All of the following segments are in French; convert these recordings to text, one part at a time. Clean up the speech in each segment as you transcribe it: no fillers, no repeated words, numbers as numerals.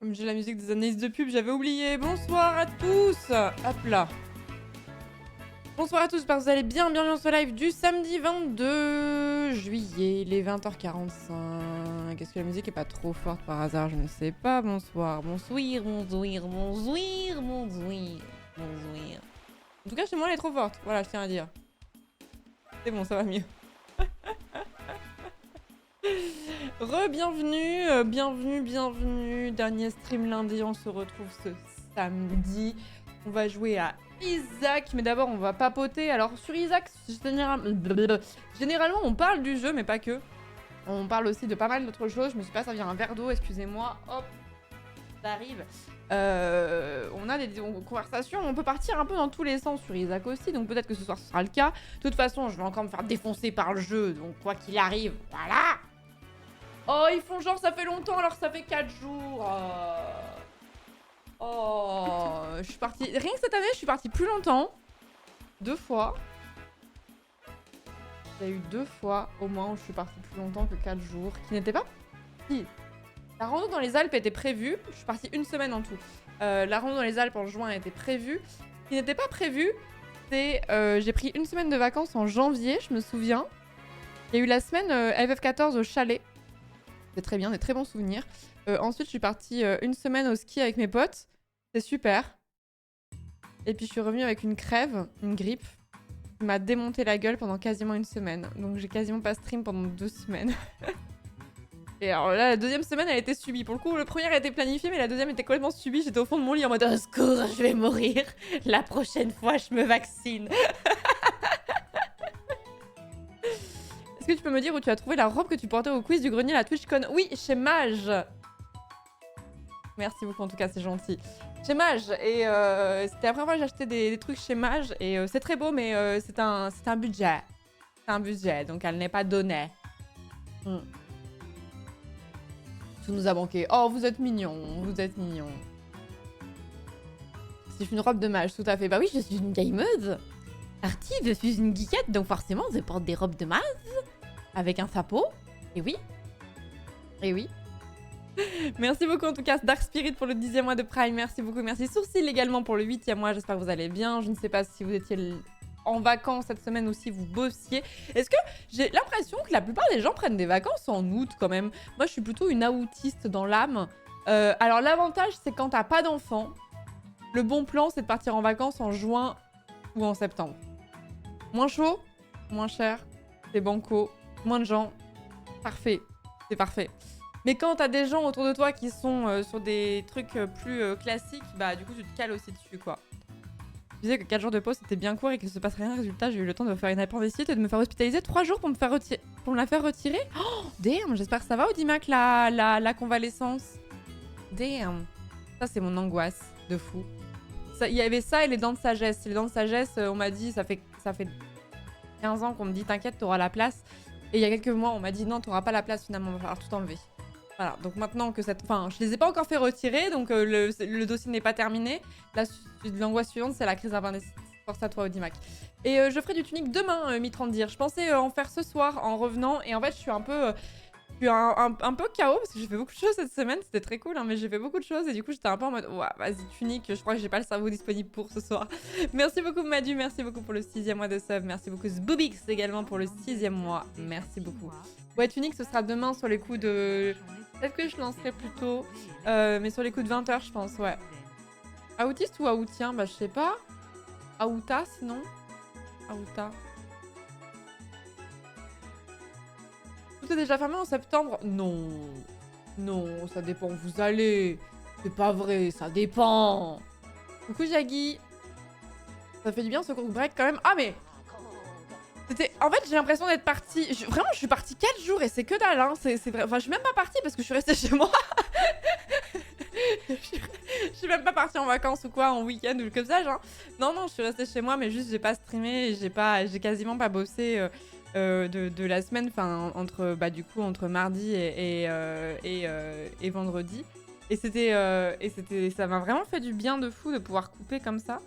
Comme j'ai la musique des analyses de pub, j'avais oublié. Bonsoir à tous. Hop là. Bonsoir à tous, j'espère que vous allez bien. Bienvenue dans ce live du samedi 22 juillet, il est 20h45. Est-ce que la musique est pas trop forte par hasard? Je ne sais pas. Bonsoir, bonsoir, bonsoir, bonsoir, bonsoir, bonsoir. En tout cas, chez moi, elle est trop forte. Voilà, je tiens à dire. C'est bon, ça va mieux. Re-bienvenue, bienvenue. Dernier stream lundi, on se retrouve ce samedi. On va jouer à Isaac, mais d'abord on va papoter. Alors sur Isaac, généralement on parle du jeu, mais pas que. On parle aussi de pas mal d'autres choses. Je me suis pas servi un verre d'eau, excusez-moi. Hop, ça arrive. On a des conversations, on peut partir un peu dans tous les sens sur Isaac aussi, donc peut-être que ce soir ce sera le cas. De toute façon, je vais encore me faire défoncer par le jeu, donc quoi qu'il arrive, voilà. Oh, ils font genre ça fait longtemps alors que ça fait 4 jours. Oh, je suis partie... Rien que cette année, je suis partie plus longtemps. 2 fois. Il y a eu 2 fois au moins où je suis partie plus longtemps que 4 jours. Qui n'était pas... Si. La rando dans les Alpes était prévue. Je suis partie 1 semaine en tout. La rando dans les Alpes en juin était prévue. Ce qui n'était pas prévu, c'est... j'ai pris 1 semaine de vacances en janvier, je me souviens. Il y a eu la semaine FF14 au chalet. C'est très bien, des très bons souvenirs. Ensuite, je suis partie 1 semaine au ski avec mes potes. C'est super. Et puis, je suis revenue avec une crève, une grippe, qui m'a démonté la gueule pendant quasiment 1 semaine. Donc, j'ai quasiment pas stream pendant 2 semaines. Et alors là, la deuxième semaine, elle a été subie. Pour le coup, le premier a été planifié, mais la deuxième était complètement subie. J'étais au fond de mon lit en mode « Au secours, je vais mourir. La prochaine fois, je me vaccine. » Est-ce que tu peux me dire où tu as trouvé la robe que tu portais au quiz du grenier à la TwitchCon? Oui, chez Mage. Merci beaucoup, en tout cas, c'est gentil. Chez Mage, et c'était la première fois que j'achetais des trucs chez Mage, et c'est très beau, mais c'est un budget. C'est un budget, donc elle n'est pas donnée. Tout nous a manqué. Oh, vous êtes mignons, vous êtes mignons. C'est une robe de Mage, tout à fait. Bah oui, je suis une gameuse. Artie, je suis une geekette, donc forcément, je porte des robes de Mage. Avec un chapeau. Et oui. Et oui. Merci beaucoup en tout cas Dark Spirit pour le 10e mois de Prime, merci beaucoup, merci Sourcil également pour le 8e mois, j'espère que vous allez bien, je ne sais pas si vous étiez en vacances cette semaine ou si vous bossiez. Est-ce que j'ai l'impression que la plupart des gens prennent des vacances en août quand même? Moi je suis plutôt une aoûtiste dans l'âme. Alors l'avantage c'est quand t'as pas d'enfants, le bon plan c'est de partir en vacances en juin ou en septembre. Moins chaud, moins cher, c'est banco, moins de gens, parfait, c'est parfait. Mais quand t'as des gens autour de toi qui sont sur des trucs plus classiques, bah du coup tu te cales aussi dessus quoi. Je disais que 4 jours de pause c'était bien court et qu'il ne se passe rien. Résultat, j'ai eu le temps de me faire une appendicite et de me faire hospitaliser 3 jours pour me la faire retirer. Oh damn, j'espère que ça va Audimac la convalescence. Damn. Ça c'est mon angoisse de fou. Il y avait ça et les dents de sagesse. Les dents de sagesse, on m'a dit, ça fait 15 ans qu'on me dit t'inquiète, t'auras la place. Et il y a quelques mois, on m'a dit non, t'auras pas la place finalement, on va falloir tout enlever. Voilà, donc maintenant que cette... Enfin, je les ai pas encore fait retirer, donc le dossier n'est pas terminé. L'angoisse suivante, c'est la crise d'appendicite. Force à toi, Audimac. Et je ferai du tunique demain, Mitrandir. Je pensais en faire ce soir en revenant, et en fait, je suis un peu... un peu KO parce que j'ai fait beaucoup de choses cette semaine, c'était très cool, hein, mais j'ai fait beaucoup de choses et du coup j'étais un peu en mode ouais, vas-y tunique, je crois que j'ai pas le cerveau disponible pour ce soir. Merci beaucoup Madu, merci beaucoup pour le 6e mois de sub, merci beaucoup Zboobix également pour le 6e mois, merci beaucoup. Ouais, tunique ce sera demain sur les coups de... Peut-être que je lancerai plus tôt, mais sur les coups de 20h je pense, ouais. Autiste ou aoutien? Bah je sais pas. Aouta sinon. Aouta. Tout est déjà fermé en septembre? Non. Non, ça dépend où vous allez. C'est pas vrai, ça dépend. Coucou Jaggy. Ça fait du bien ce court break quand même. Ah mais... En fait, j'ai l'impression d'être partie... Vraiment, je suis partie 4 jours et c'est que dalle, hein. C'est vrai. Enfin, je suis même pas partie parce que je suis restée chez moi. Je suis même pas partie en vacances ou quoi, en week-end ou comme ça, genre. Non, je suis restée chez moi, mais juste, j'ai pas streamé et j'ai quasiment pas bossé... de la semaine, enfin entre mardi et vendredi. Et ça m'a vraiment fait du bien de fou de pouvoir couper comme ça.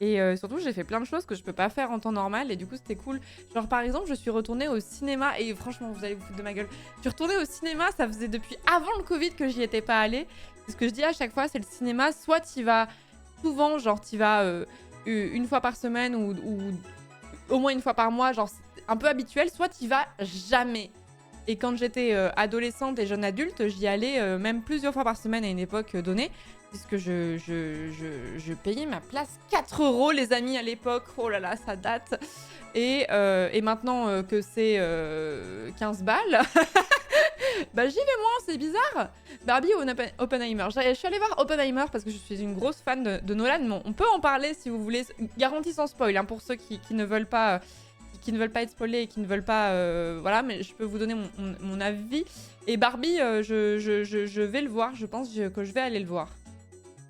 Et surtout, j'ai fait plein de choses que je peux pas faire en temps normal et du coup, c'était cool. Genre, par exemple, je suis retournée au cinéma et franchement, vous allez vous foutre de ma gueule. Je suis retournée au cinéma, ça faisait depuis avant le Covid que j'y étais pas allée. C'est ce que je dis à chaque fois, c'est le cinéma. Soit tu vas souvent, genre, tu vas une fois par semaine ou au moins une fois par mois, genre, c'est un peu habituel. Soit tu vas jamais. Et quand j'étais adolescente et jeune adulte, j'y allais même plusieurs fois par semaine à une époque donnée. Puisque je payais ma place 4 € les amis à l'époque. Oh là là, ça date. Et maintenant que c'est 15 balles, bah j'y vais moins, c'est bizarre. Barbie ou Oppenheimer. Je suis allée voir Oppenheimer parce que je suis une grosse fan de Nolan. Bon, on peut en parler si vous voulez, garantie sans spoil, hein, pour ceux qui ne veulent pas... qui ne veulent pas être spoilés et qui ne veulent pas... voilà, mais je peux vous donner mon avis. Et Barbie, je vais le voir. Je pense que je vais aller le voir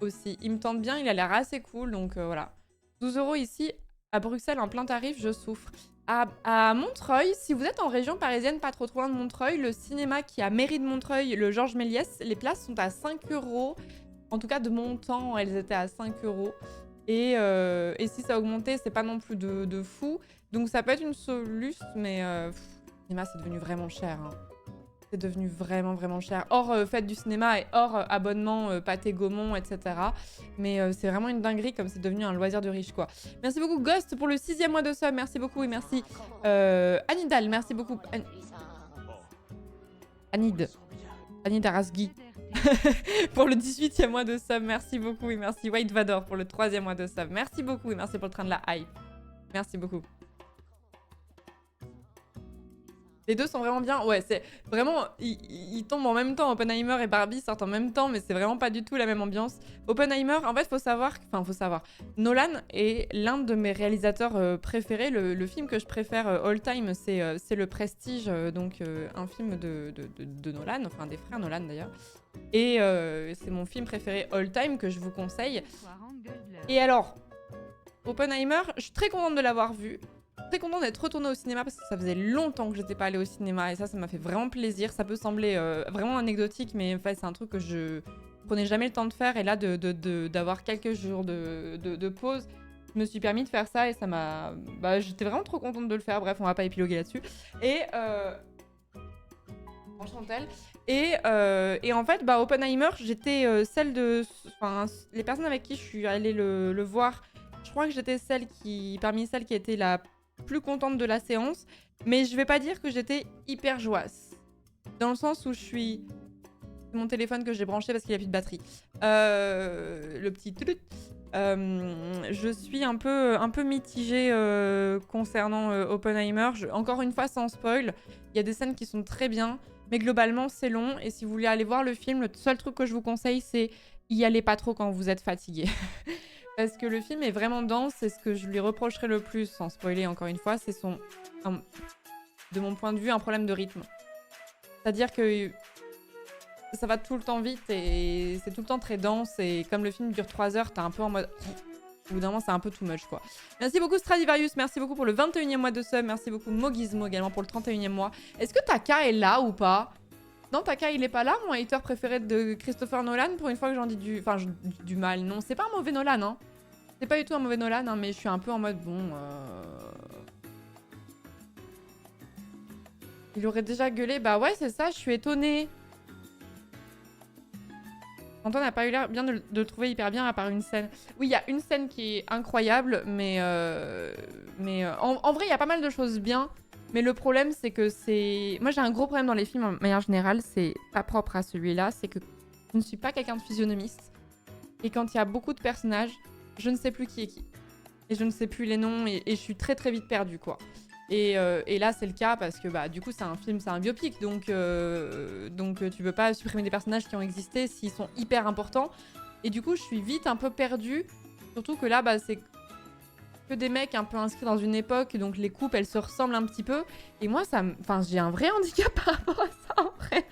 aussi. Il me tente bien, il a l'air assez cool, donc voilà. 12 € ici, à Bruxelles, en plein tarif, je souffre. À Montreuil, si vous êtes en région parisienne, pas trop loin de Montreuil, le cinéma qui est à Mairie de Montreuil, le Georges Méliès, les places sont à 5 €. En tout cas, de mon temps, elles étaient à 5 €. Et si ça a augmenté, c'est pas non plus de fou. Donc ça peut être une solution, mais le cinéma, c'est devenu vraiment cher. Hein. C'est devenu vraiment cher. Hors fête du cinéma et hors abonnement Pâté Gaumont, etc. Mais c'est vraiment une dinguerie comme c'est devenu un loisir de riche, quoi. Merci beaucoup Ghost pour le 6e mois de sub. Merci beaucoup et merci Anidal. Merci beaucoup. Anid Arasgi. Pour le 18e mois de sub. Merci beaucoup et merci White Vador pour le 3e mois de sub. Merci beaucoup et merci pour le train de la hype. Merci beaucoup. Les deux sont vraiment bien. Ouais, c'est vraiment... Ils tombent en même temps. Oppenheimer et Barbie sortent en même temps, mais c'est vraiment pas du tout la même ambiance. Oppenheimer, en fait, faut savoir... Nolan est l'un de mes réalisateurs préférés. Le film que je préfère all time, c'est Le Prestige, donc un film de Nolan, enfin des frères Nolan d'ailleurs. Et c'est mon film préféré all time que je vous conseille. Et alors, Oppenheimer, je suis très contente de l'avoir vu. Très contente d'être retournée au cinéma parce que ça faisait longtemps que j'étais pas allée au cinéma et ça m'a fait vraiment plaisir. Ça peut sembler vraiment anecdotique, mais en fait, c'est un truc que je prenais jamais le temps de faire et là d'avoir quelques jours de pause, je me suis permis de faire ça et ça m'a... Bah, j'étais vraiment trop contente de le faire. Bref, on va pas épiloguer là-dessus. Et Enchantelle. Et en fait, bah, Oppenheimer, j'étais celle de... Enfin, les personnes avec qui je suis allée le voir, je crois que j'étais parmi celles qui étaient la plus contente de la séance, mais je vais pas dire que j'étais hyper joyeuse. Dans le sens où je suis... C'est mon téléphone que j'ai branché parce qu'il a plus de batterie. Le petit... je suis un peu mitigée concernant Oppenheimer. Encore une fois, sans spoil, il y a des scènes qui sont très bien, mais globalement, c'est long. Et si vous voulez aller voir le film, le seul truc que je vous conseille, c'est y aller pas trop quand vous êtes fatigué. Parce que le film est vraiment dense et ce que je lui reprocherais le plus, sans spoiler encore une fois, c'est de mon point de vue, un problème de rythme. C'est-à-dire que ça va tout le temps vite et c'est tout le temps très dense et comme le film dure 3 heures, t'es un peu en mode... Au bout d'un moment, c'est un peu too much, quoi. Merci beaucoup Stradivarius, merci beaucoup pour le 21e mois de sub, merci beaucoup Mogizmo également pour le 31e mois. Est-ce que Taka est là ou pas? Non, Taka, il est pas là, mon hater préféré de Christopher Nolan. Pour une fois que j'en dis du mal. Non, c'est pas un mauvais Nolan, hein. C'est pas du tout un mauvais Nolan, hein, mais je suis un peu en mode, bon... Il aurait déjà gueulé. Bah ouais, c'est ça, je suis étonnée. Antoine n'a pas eu l'air bien de le trouver hyper bien, à part une scène. Oui, il y a une scène qui est incroyable, mais en vrai, il y a pas mal de choses bien. Mais le problème, c'est que c'est... Moi, j'ai un gros problème dans les films, en manière générale, c'est pas propre à celui-là, c'est que je ne suis pas quelqu'un de physionomiste. Et quand il y a beaucoup de personnages, je ne sais plus qui est qui. Et je ne sais plus les noms, et je suis très très vite perdue, quoi. Et là, c'est le cas parce que bah, du coup, c'est un film, c'est un biopic. Donc tu peux pas supprimer des personnages qui ont existé s'ils sont hyper importants. Et du coup, je suis vite un peu perdue. Surtout que là, bah, c'est que des mecs un peu inscrits dans une époque. Donc les coupes, elles se ressemblent un petit peu. Et moi, j'ai un vrai handicap par rapport à ça, en vrai.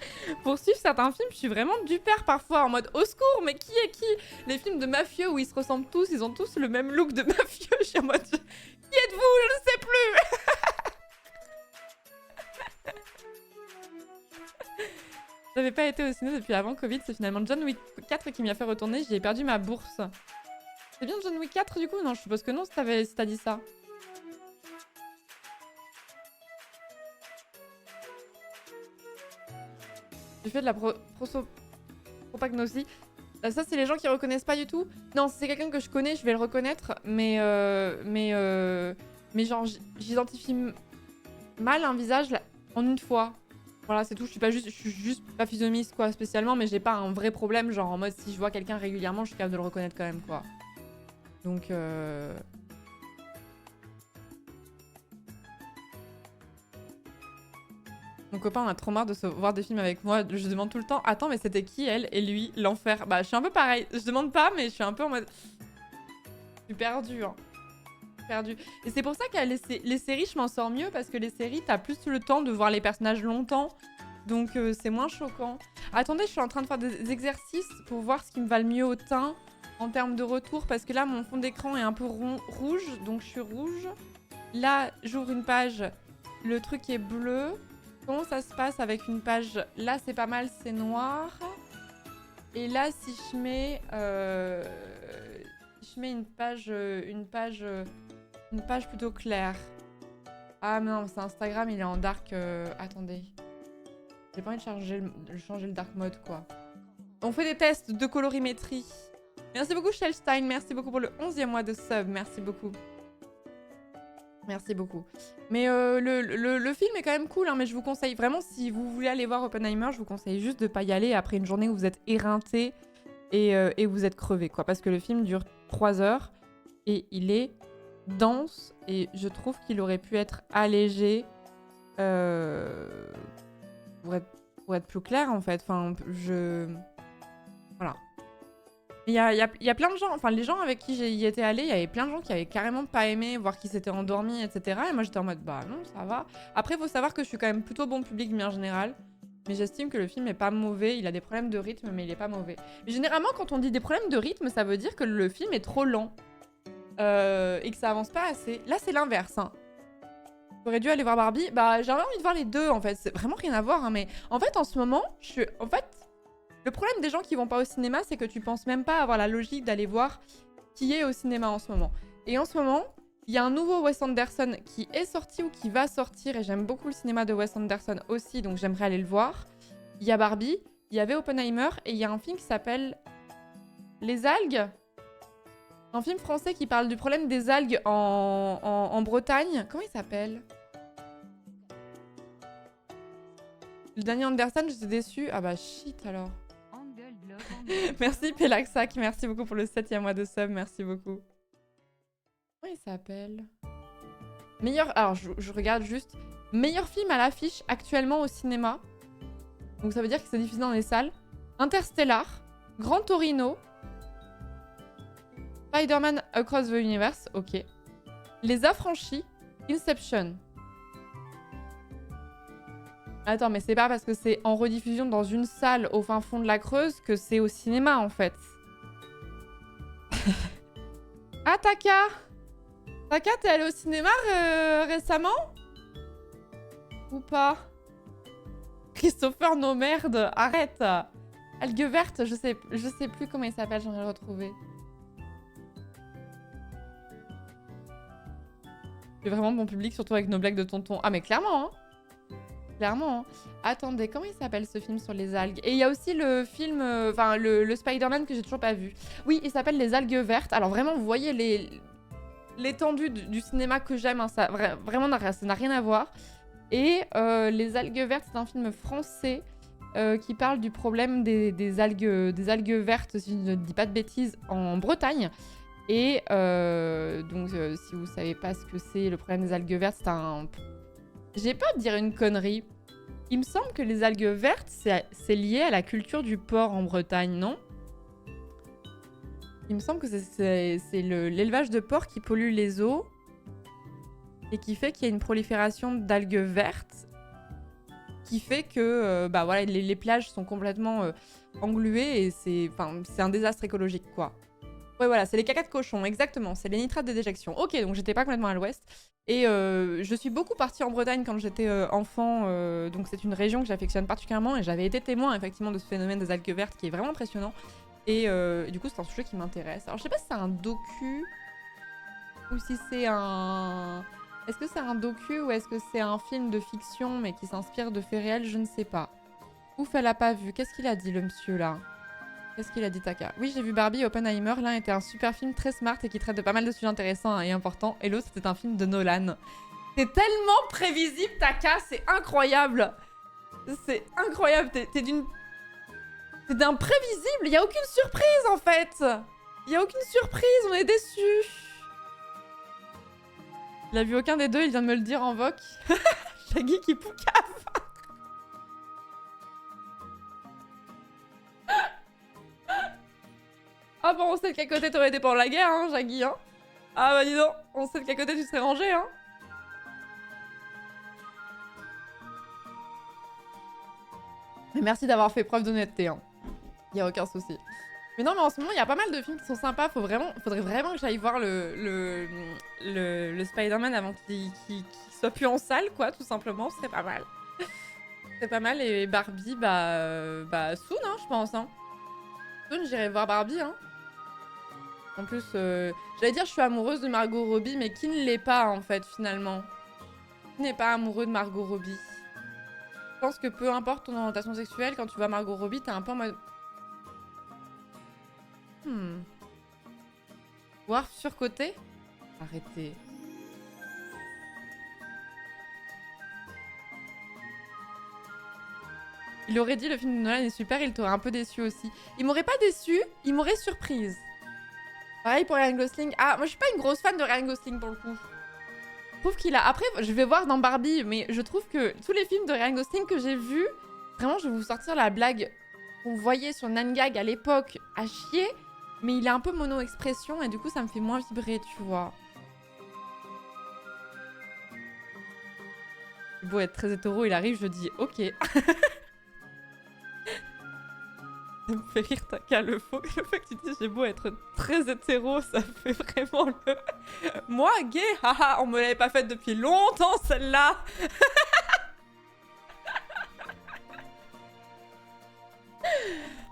Pour suivre certains films, je suis vraiment du père parfois. En mode, au secours, mais qui est qui? Les films de mafieux où ils se ressemblent tous, ils ont tous le même look de mafieux. Je suis en mode, qui êtes-vous? Je ne sais plus. J'avais pas été au ciné depuis avant Covid, c'est finalement John Wick 4 qui m'y a fait retourner, j'y ai perdu ma bourse. C'est bien John Wick 4 du coup? Non, je suppose que non si t'as dit ça. J'ai fait de la prosopagnosie. Ça, c'est les gens qui reconnaissent pas du tout. Non, si c'est quelqu'un que je connais, je vais le reconnaître. Mais genre, j'identifie mal un visage en une fois. Voilà, c'est tout. Je suis juste pas physionomiste, quoi, spécialement. Mais j'ai pas un vrai problème. Genre, en mode, si je vois quelqu'un régulièrement, je suis capable de le reconnaître quand même, quoi. Donc, Mon copain a trop marre de se voir des films avec moi. Je demande tout le temps, attends, mais c'était qui elle et lui? L'enfer. Bah, je suis un peu pareil. Je demande pas, mais je suis un peu en mode. Je suis perdue, hein. Perdue. Et c'est pour ça que les séries, je m'en sors mieux parce que les séries, t'as plus le temps de voir les personnages longtemps. Donc, c'est moins choquant. Attendez, je suis en train de faire des exercices pour voir ce qui me va le mieux au teint en termes de retour parce que là, mon fond d'écran est un peu rouge. Donc, je suis rouge. Là, j'ouvre une page. Le truc est bleu. Comment ça se passe avec une page? Là, c'est pas mal, c'est noir. Et là, si je mets, une page plutôt claire. Ah non, c'est Instagram, il est en dark. Attendez. J'ai pas envie de changer le dark mode, quoi. On fait des tests de colorimétrie. Merci beaucoup, Shellstein. Merci beaucoup pour le 11e mois de sub. Merci beaucoup. Merci beaucoup. Mais le film est quand même cool, hein, mais je vous conseille vraiment, si vous voulez aller voir Oppenheimer, je vous conseille juste de pas y aller après une journée où vous êtes éreinté et vous êtes crevé, quoi. Parce que le film dure 3 heures et il est dense et je trouve qu'il aurait pu être allégé pour être plus clair, en fait. Enfin, Voilà. Il y a plein de gens, enfin les gens avec qui y étais allée, il y avait plein de gens qui avaient carrément pas aimé, voire qui s'étaient endormis, etc. Et moi j'étais en mode bah non, ça va. Après, il faut savoir que je suis quand même plutôt bon public de manière générale. Mais j'estime que le film est pas mauvais, il a des problèmes de rythme, mais il est pas mauvais. Mais généralement, quand on dit des problèmes de rythme, ça veut dire que le film est trop lent. Et que ça avance pas assez. Là, c'est l'inverse. Hein. J'aurais dû aller voir Barbie. Bah, j'avais envie de voir les deux, en fait. C'est vraiment rien à voir, hein, mais en fait, en ce moment, le problème des gens qui vont pas au cinéma, c'est que tu penses même pas avoir la logique d'aller voir qui est au cinéma en ce moment. Et en ce moment, il y a un nouveau Wes Anderson qui est sorti ou qui va sortir, et j'aime beaucoup le cinéma de Wes Anderson aussi, donc j'aimerais aller le voir. Il y a Barbie, il y avait Oppenheimer, et il y a un film qui s'appelle Les algues. Un film français qui parle du problème des algues en Bretagne. Comment il s'appelle? Le dernier Anderson, j'étais déçue. Ah bah shit alors. Merci Pelaxac, merci beaucoup pour le 7e mois de sub, merci beaucoup. Comment il s'appelle? Meilleur... Alors, je regarde juste. Meilleur film à l'affiche actuellement au cinéma. Donc ça veut dire que c'est diffusé dans les salles. Interstellar, Grand Torino, Spider-Man Across the Universe, ok. Les Affranchis, Inception. Attends, mais c'est pas parce que c'est en rediffusion dans une salle au fin fond de la Creuse que c'est au cinéma, en fait. Ah, Taka! Taka, t'es allé au cinéma récemment? Ou pas? Christopher, no merde, arrête! Algue verte, je sais plus comment il s'appelle, j'aimerais le retrouver. C'est vraiment bon public, surtout avec nos blagues de tonton. Ah, mais clairement, hein! Clairement. Hein. Attendez, comment il s'appelle ce film sur les algues? Et il y a aussi le film, enfin le Spider-Man que j'ai toujours pas vu. Oui, il s'appelle Les algues vertes. Alors vraiment, vous voyez l'étendue du cinéma que j'aime. Hein, ça vraiment, ça n'a rien à voir. Et Les algues vertes, c'est un film français qui parle du problème des algues vertes, si je ne dis pas de bêtises, en Bretagne. Et donc, si vous savez pas ce que c'est, le problème des algues vertes, c'est un... J'ai peur de dire une connerie. Il me semble que les algues vertes, c'est lié à la culture du porc en Bretagne, non? Il me semble que c'est l'élevage de porc qui pollue les eaux et qui fait qu'il y a une prolifération d'algues vertes qui fait que bah voilà, les plages sont complètement engluées et c'est un désastre écologique, quoi. Ouais, voilà, c'est les cacas de cochon, exactement. C'est les nitrates de déjection. Ok, donc j'étais pas complètement à l'ouest. Et je suis beaucoup partie en Bretagne quand j'étais enfant. Donc c'est une région que j'affectionne particulièrement. Et j'avais été témoin, effectivement, de ce phénomène des algues vertes qui est vraiment impressionnant. Et du coup, c'est un sujet qui m'intéresse. Alors, je sais pas si c'est un docu ou si c'est un... Est-ce que c'est un docu ou est-ce que c'est un film de fiction mais qui s'inspire de faits réels? Je ne sais pas. Ouf, elle a pas vu. Qu'est-ce qu'il a dit, le monsieur, là? Qu'est-ce qu'il a dit, Taka? Oui, j'ai vu Barbie et Oppenheimer. L'un était un super film très smart et qui traite de pas mal de sujets intéressants et importants. Et l'autre, c'était un film de Nolan. C'est tellement prévisible, Taka. C'est incroyable. C'est incroyable. T'es d'une... C'est d'un prévisible. Il n'y a aucune surprise, en fait. Il n'y a aucune surprise. On est déçus. Il a vu aucun des deux. Il vient de me le dire en voc. Shaggy qui poucave. Ah bon, on sait de quel côté t'aurais été pendant la guerre, hein, Shaggy, hein. Ah bah dis donc, on sait de quel côté tu serais rangé, hein. Mais merci d'avoir fait preuve d'honnêteté, hein. Y a aucun souci. Mais non, mais en ce moment, il y a pas mal de films qui sont sympas. Faudrait vraiment que j'aille voir le Spider-Man avant qu'il soit plus en salle, quoi, tout simplement. Ce serait pas mal. C'est pas mal. Et Barbie, bah soon, hein, je pense, hein. Soon, j'irai voir Barbie, hein. En plus, j'allais dire je suis amoureuse de Margot Robbie, mais qui ne l'est pas, en fait, finalement? Qui n'est pas amoureux de Margot Robbie? Je pense que peu importe ton orientation sexuelle, quand tu vois Margot Robbie, t'es un peu en mode... Voir surcoté? Arrêtez. Il aurait dit le film de Nolan est super, il t'aurait un peu déçu aussi. Il m'aurait pas déçu, il m'aurait surprise. Pareil pour Ryan Gosling. Ah, moi je suis pas une grosse fan de Ryan Gosling pour le coup. Je trouve qu'il a... Après, je vais voir dans Barbie, mais je trouve que tous les films de Ryan Gosling que j'ai vus... Vraiment, je vais vous sortir la blague qu'on voyait sur Nangag à l'époque à chier. Mais il est un peu mono-expression et du coup, ça me fait moins vibrer, tu vois. C'est beau être très hétéro, il arrive, je dis ok. Ça me fait rire, Taka, le fait que tu dis j'ai beau être très hétéro, ça fait vraiment le... Moi, gay, haha, on me l'avait pas faite depuis longtemps, celle-là.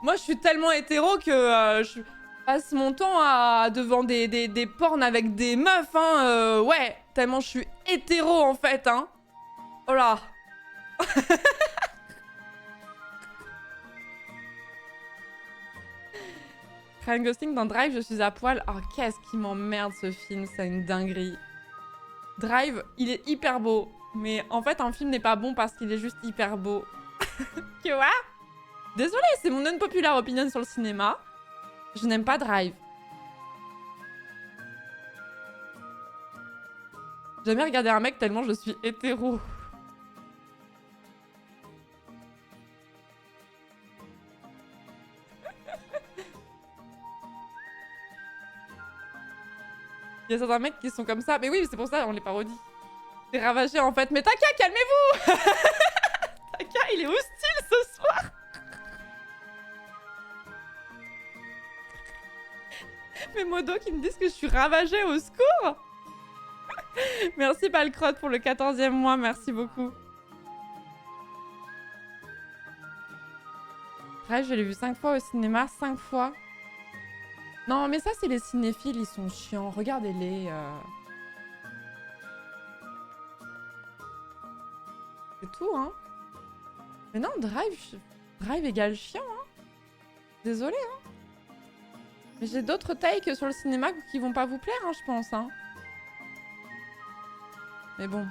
Moi, je suis tellement hétéro que je passe mon temps devant des porns avec des meufs, hein. Ouais, tellement je suis hétéro, en fait, hein. Oh là. Ryan Gosling dans Drive, je suis à poil. Oh, qu'est-ce qui m'emmerde ce film, c'est une dinguerie. Drive, il est hyper beau. Mais en fait, un film n'est pas bon parce qu'il est juste hyper beau. Tu vois? Désolée, c'est mon unpopular opinion sur le cinéma. Je n'aime pas Drive. J'ai jamais regardé un mec tellement je suis hétéro. Il y a certains mecs qui sont comme ça. Mais oui, c'est pour ça on les parodie. C'est ravagé en fait. Mais Taka, calmez-vous. Taka, il est hostile ce soir. Mes modos qui me disent que je suis ravagée, au secours. Merci Balcrotte pour le 14e mois, merci beaucoup. Ouais, je l'ai vu 5 fois au cinéma, 5 fois. Non, mais ça, c'est les cinéphiles, ils sont chiants. Regardez-les. C'est tout, hein. Mais non, Drive égale chiant, hein. Désolée, hein. Mais j'ai d'autres takes sur le cinéma qui vont pas vous plaire, hein, je pense, hein. Mais bon.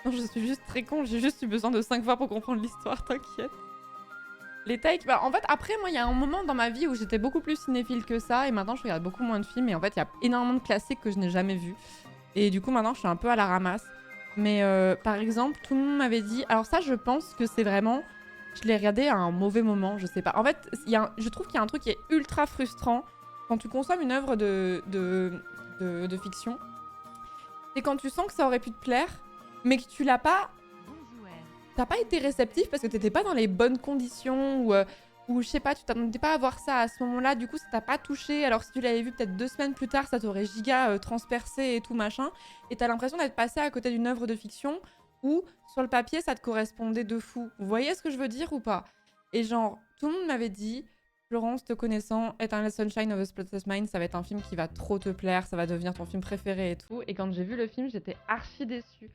Non, je suis juste très con, j'ai juste eu besoin de 5 fois pour comprendre l'histoire, t'inquiète. Les takes, bah en fait après moi il y a un moment dans ma vie où j'étais beaucoup plus cinéphile que ça et maintenant je regarde beaucoup moins de films et en fait il y a énormément de classiques que je n'ai jamais vus. Et du coup maintenant je suis un peu à la ramasse. Mais par exemple tout le monde m'avait dit, alors ça je pense que c'est vraiment, je l'ai regardé à un mauvais moment, je sais pas. En fait je trouve qu'il y a un truc qui est ultra frustrant quand tu consommes une œuvre de fiction. C'est quand tu sens que ça aurait pu te plaire mais que tu l'as pas... T'as pas été réceptif parce que t'étais pas dans les bonnes conditions ou Ou je sais pas, tu t'attendais pas à voir ça à ce moment-là, du coup ça t'a pas touché, alors si tu l'avais vu peut-être 2 semaines plus tard, ça t'aurait giga transpercé et tout machin, et t'as l'impression d'être passé à côté d'une œuvre de fiction où sur le papier ça te correspondait de fou. Vous voyez ce que je veux dire ou pas? Et genre, tout le monde m'avait dit, Florence, te connaissant, Eternal Sunshine of a Spotless Mind, ça va être un film qui va trop te plaire, ça va devenir ton film préféré et tout. Et quand j'ai vu le film, j'étais archi déçue.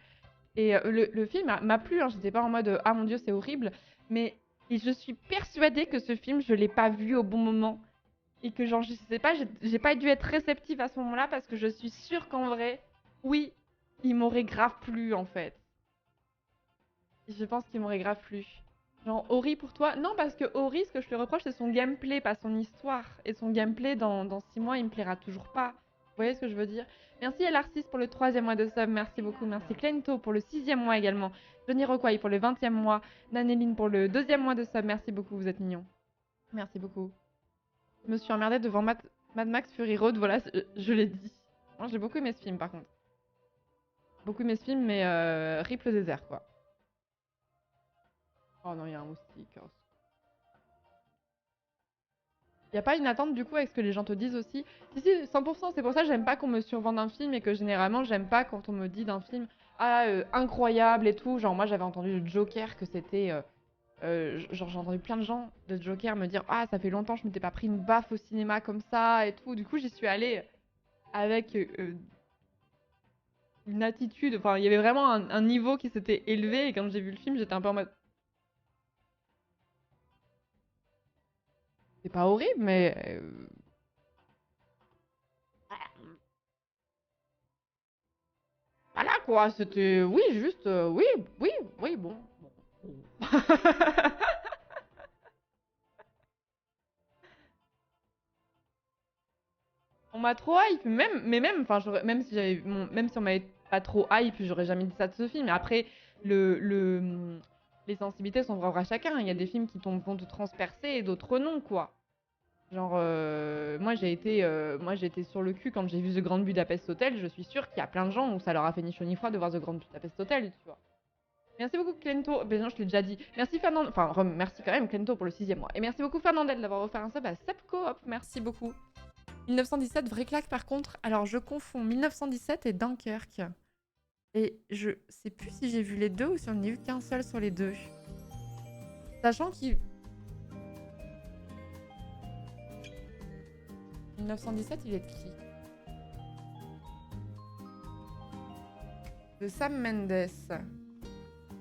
Et le film m'a plu, hein, j'étais pas en mode ah mon dieu c'est horrible, mais et je suis persuadée que ce film je l'ai pas vu au bon moment et que genre je sais pas, j'ai pas dû être réceptive à ce moment-là parce que je suis sûre qu'en vrai, oui, il m'aurait grave plu en fait. Je pense qu'il m'aurait grave plu. Genre Ori pour toi? Non parce que Ori, ce que je lui reproche c'est son gameplay, pas son histoire. Et son gameplay dans 6 mois il me plaira toujours pas. Vous voyez ce que je veux dire? Merci LR6 pour le 3e mois de sub, merci beaucoup. Merci Clento pour le 6e mois également. Johnny Roquai pour le 20e mois. Nanéline pour le 2e mois de sub, merci beaucoup, vous êtes mignons. Merci beaucoup. Je me suis emmerdée devant Mad Max Fury Road, voilà, je l'ai dit. Moi j'ai beaucoup aimé ce film par contre. Beaucoup aimé ce film, mais rip le désert quoi. Oh non, il y a un moustique. Oh. Y a pas une attente du coup avec ce que les gens te disent aussi? Si, si, 100%, c'est pour ça que j'aime pas qu'on me survende un film et que généralement j'aime pas quand on me dit d'un film ah incroyable et tout. Genre moi j'avais entendu le Joker que c'était genre j'ai entendu plein de gens de Joker me dire ah ça fait longtemps que je m'étais pas pris une baffe au cinéma comme ça et tout. Du coup j'y suis allée avec une attitude, enfin il y avait vraiment un niveau qui s'était élevé et quand j'ai vu le film j'étais un peu en mode c'est pas horrible mais voilà quoi, c'était oui juste oui oui oui bon. On m'a trop hype, même, enfin, même si même si on m'avait pas trop hype, j'aurais jamais dit ça de ce film. Mais après, les sensibilités sont propres à chacun. Il y a des films qui vont te transpercer et d'autres non, quoi. Genre, moi j'ai été sur le cul quand j'ai vu The Grand Budapest Hotel. Je suis sûre qu'il y a plein de gens où ça leur a fait ni chaud ni froid de voir The Grand Budapest Hotel, tu vois. Merci beaucoup Clento. Ben non, je l'ai déjà dit. Merci Fernand. Enfin, merci quand même Clento pour le 6e mois. Et merci beaucoup Fernandel d'avoir offert un sub à Sepco. Hop, merci beaucoup. 1917, vraie claque par contre. Alors je confonds 1917 et Dunkerque. Et je sais plus si j'ai vu les deux ou si on n'y a eu qu'un seul sur les deux. Sachant qu'il... 1917, il est de qui? De Sam Mendes.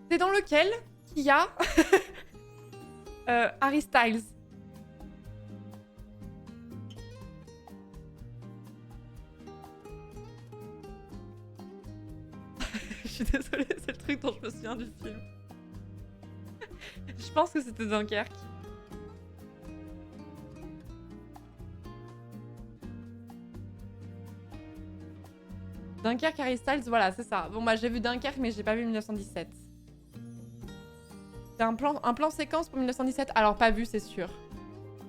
C'est dans lequel qu'il y a Harry Styles. Je suis désolée, c'est le truc dont je me souviens du film. Je pense que c'était Dunkerque. Dunkerque, Harry Styles, voilà, c'est ça. Bon, bah, j'ai vu Dunkerque, mais j'ai pas vu 1917. C'est un plan séquence pour 1917. Alors, pas vu, c'est sûr.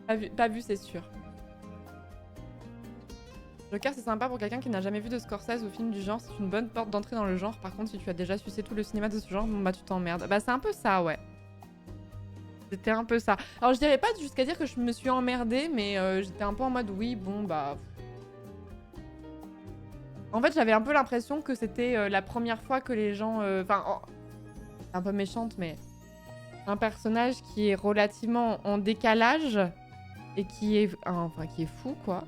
Pas vu, c'est sûr. Joker, c'est sympa pour quelqu'un qui n'a jamais vu de Scorsese ou film du genre. C'est une bonne porte d'entrée dans le genre. Par contre, si tu as déjà sucé tout le cinéma de ce genre, bon, bah, tu t'emmerdes. Bah, c'est un peu ça, ouais. C'était un peu ça. Alors, je dirais pas jusqu'à dire que je me suis emmerdée, mais j'étais un peu en mode, oui, bon, bah... En fait, j'avais un peu l'impression que c'était la première fois que les gens... Enfin, c'est un peu méchante, mais... Un personnage qui est relativement en décalage et qui est... Enfin, qui est fou, quoi.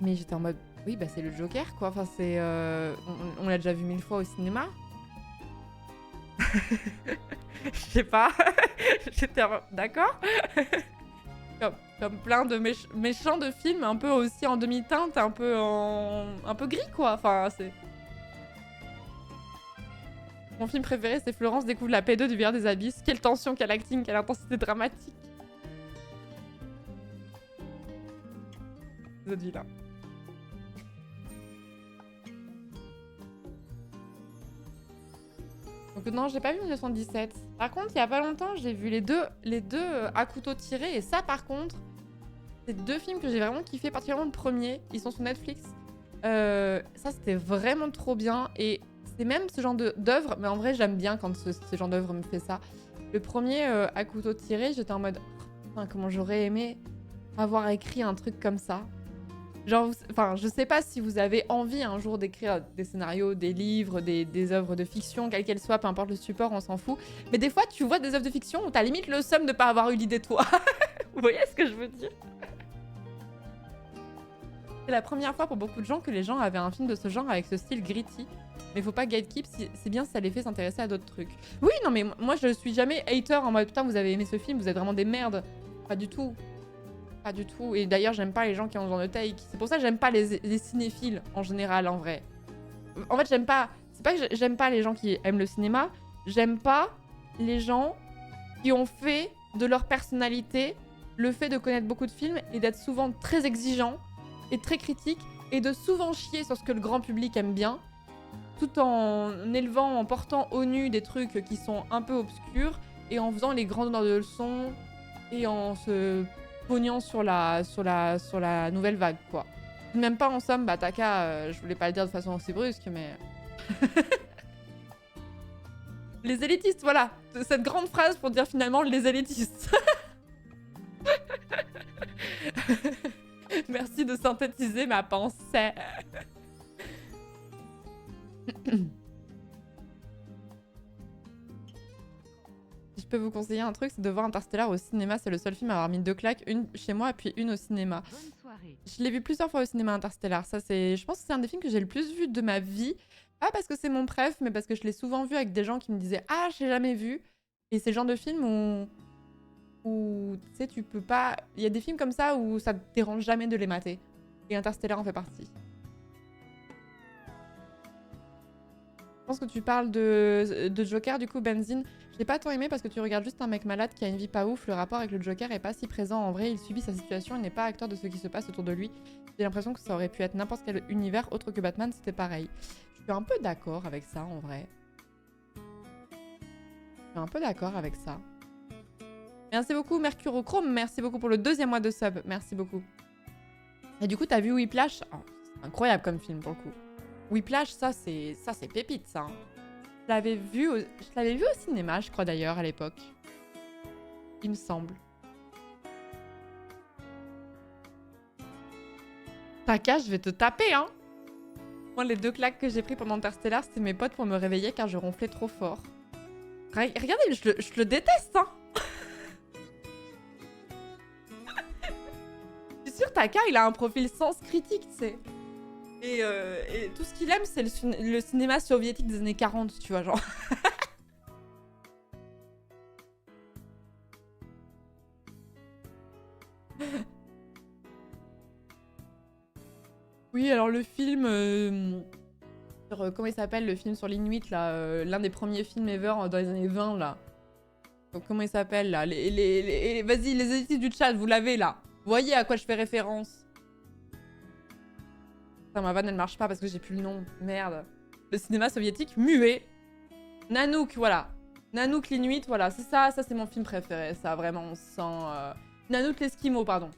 Mais j'étais en mode... Oui, bah c'est le Joker, quoi. Enfin, c'est... On l'a déjà vu 1000 fois au cinéma. Je sais pas. J'étais d'accord. Comme plein de méchants de films, un peu aussi en demi-teinte, un peu gris, quoi. Enfin, c'est... Mon film préféré, c'est Florence découvre la P2 du Villard des Abysses. Quelle tension, quel acting, quelle intensité dramatique. Vous êtes vilain. Donc non, j'ai pas vu 1917. Par contre, il y a pas longtemps, j'ai vu les deux à couteau tiré. Et ça, par contre, c'est deux films que j'ai vraiment kiffé, particulièrement le premier. Ils sont sur Netflix. Ça, c'était vraiment trop bien. Et c'est même ce genre d'œuvre, mais en vrai, j'aime bien quand ce genre d'œuvre me fait ça. Le premier, à couteau tiré, j'étais en mode... Enfin, comment j'aurais aimé avoir écrit un truc comme ça. Genre, enfin, je sais pas si vous avez envie un jour d'écrire des scénarios, des livres, des œuvres de fiction, quelles qu'elles soient, peu importe le support, on s'en fout. Mais des fois, tu vois des œuvres de fiction où t'as limite le seum de pas avoir eu l'idée toi. Vous voyez ce que je veux dire? C'est la première fois pour beaucoup de gens que les gens avaient un film de ce genre avec ce style gritty. Mais faut pas gatekeep, c'est bien si ça les fait s'intéresser à d'autres trucs. Oui, non, mais moi je suis jamais hater en mode putain, vous avez aimé ce film, vous êtes vraiment des merdes. Pas du tout. Pas du tout. Et d'ailleurs, j'aime pas les gens qui ont ce genre de take. C'est pour ça que j'aime pas les cinéphiles en général, en vrai. En fait, j'aime pas. C'est pas que j'aime pas les gens qui aiment le cinéma. J'aime pas les gens qui ont fait de leur personnalité le fait de connaître beaucoup de films et d'être souvent très exigeants et très critiques et de souvent chier sur ce que le grand public aime bien, tout en élevant, en portant au nu des trucs qui sont un peu obscurs et en faisant les grandes donneurs de leçons et en se pognant sur la nouvelle vague, quoi. Même pas en somme, bah Taka, je voulais pas le dire de façon aussi brusque, mais... Les élitistes, voilà. Cette grande phrase pour dire finalement les élitistes. Merci de synthétiser ma pensée. Si je peux vous conseiller un truc, c'est de voir Interstellar au cinéma. C'est le seul film à avoir mis 2 claques, une chez moi puis une au cinéma. Je l'ai vu plusieurs fois au cinéma, Interstellar. Ça, je pense que c'est un des films que j'ai le plus vu de ma vie. Pas parce que c'est mon préf, mais parce que je l'ai souvent vu avec des gens qui me disaient « Ah, je l'ai jamais vu ». Et c'est le genre de film où tu sais, tu peux pas... Il y a des films comme ça où ça te dérange jamais de les mater. Et Interstellar en fait partie. Je pense que tu parles de Joker, du coup, Benzine. Je l'ai pas tant aimé parce que tu regardes juste un mec malade qui a une vie pas ouf. Le rapport avec le Joker est pas si présent. En vrai, il subit sa situation, il n'est pas acteur de ce qui se passe autour de lui. J'ai l'impression que ça aurait pu être n'importe quel univers autre que Batman, c'était pareil. Je suis un peu d'accord avec ça, en vrai. Je suis un peu d'accord avec ça. Merci beaucoup, Mercurochrome. Merci beaucoup pour le 2e mois de sub. Merci beaucoup. Et du coup, t'as vu Whiplash? Oh, c'est incroyable comme film, pour le coup. Whiplash, ça, c'est pépite, ça. Je l'avais vu au cinéma, je crois, d'ailleurs, à l'époque. Il me semble. Taka, je vais te taper, hein. Moi, les 2 claques que j'ai pris pendant Interstellar, c'était mes potes pour me réveiller car je ronflais trop fort. Regardez, je le déteste, hein. Je suis sûre, Taka, il a un profil sens critique, tu sais. Et tout ce qu'il aime, c'est le cinéma soviétique des années 40, tu vois, genre. Oui, alors le film... comment il s'appelle, le film sur l'Inuit, là, l'un des premiers films ever dans les années 20, là. Donc, comment il s'appelle, là, vas-y, les éditions du chat, vous l'avez, là. Vous voyez à quoi je fais référence? Putain, ma vanne, elle marche pas parce que j'ai plus le nom. Merde. Le cinéma soviétique muet. Nanook, voilà. Nanook l'Inuit, voilà. C'est ça, c'est mon film préféré. Ça, vraiment, on sent... Nanook l'Eskimo, pardon.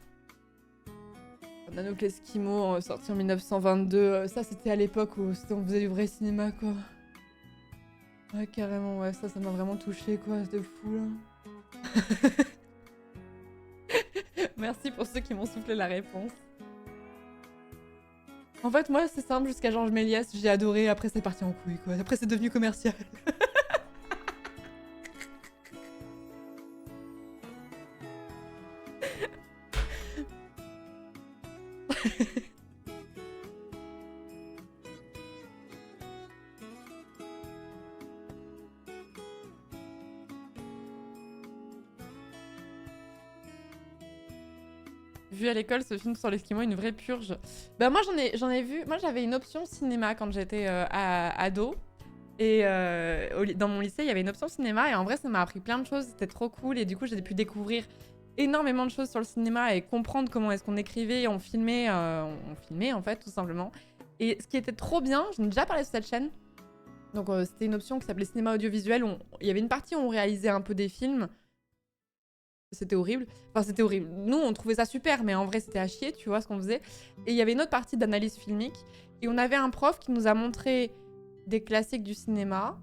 Nanook l'Eskimo, sorti en 1922. Ça, c'était à l'époque où on faisait du vrai cinéma, quoi. Ouais, carrément, ouais. Ça m'a vraiment touché, quoi. De fou, là. Merci pour ceux qui m'ont soufflé la réponse. En fait, moi, c'est simple, jusqu'à Georges Méliès, j'ai adoré, après c'est parti en couille, quoi. Après c'est devenu commercial. Vu à l'école ce film sur l'Esquimau, une vraie purge. Bah moi j'en ai vu, moi j'avais une option cinéma quand j'étais ado. Et dans mon lycée, il y avait une option cinéma et en vrai ça m'a appris plein de choses, c'était trop cool. Et du coup j'ai pu découvrir énormément de choses sur le cinéma et comprendre comment est-ce qu'on écrivait, on filmait en fait tout simplement. Et ce qui était trop bien, j'en ai déjà parlé sur cette chaîne. Donc c'était une option qui s'appelait cinéma audiovisuel. Il y avait une partie où on réalisait un peu des films. C'était horrible. Enfin, c'était horrible. Nous, on trouvait ça super, mais en vrai, c'était à chier, tu vois, ce qu'on faisait. Et il y avait une autre partie d'analyse filmique. Et on avait un prof qui nous a montré des classiques du cinéma.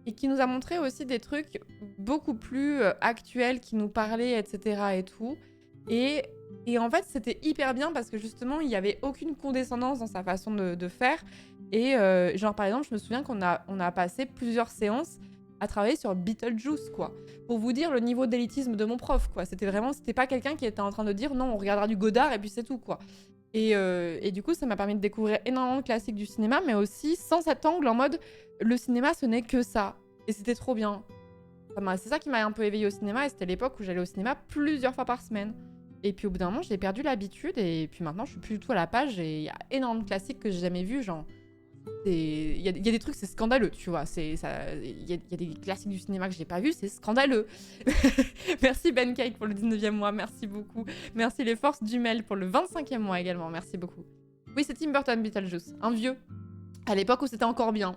Et qui nous a montré aussi des trucs beaucoup plus actuel, qui nous parlait, etc. et tout. Et en fait, c'était hyper bien parce que justement, il n'y avait aucune condescendance dans sa façon de faire. Et genre, par exemple, je me souviens qu'on a passé plusieurs séances à travailler sur Beetlejuice, quoi. Pour vous dire le niveau d'élitisme de mon prof, quoi. C'était pas quelqu'un qui était en train de dire non, on regardera du Godard et puis c'est tout, quoi. Et du coup, ça m'a permis de découvrir énormément de classiques du cinéma, mais aussi sans cet angle en mode le cinéma, ce n'est que ça. Et c'était trop bien. C'est ça qui m'a un peu éveillée au cinéma, et c'était l'époque où j'allais au cinéma plusieurs fois par semaine. Et puis au bout d'un moment, j'ai perdu l'habitude, et puis maintenant, je suis plus du tout à la page, et il y a énormément de classiques que j'ai jamais vus, genre. Il y a des trucs, c'est scandaleux, tu vois. Il y a des classiques du cinéma que j'ai pas vus, c'est scandaleux. Merci Ben Kate pour le 19e mois, merci beaucoup. Merci les forces du Mel pour le 25e mois également, merci beaucoup. Oui, c'est Tim Burton, Beetlejuice, un vieux. À l'époque où c'était encore bien.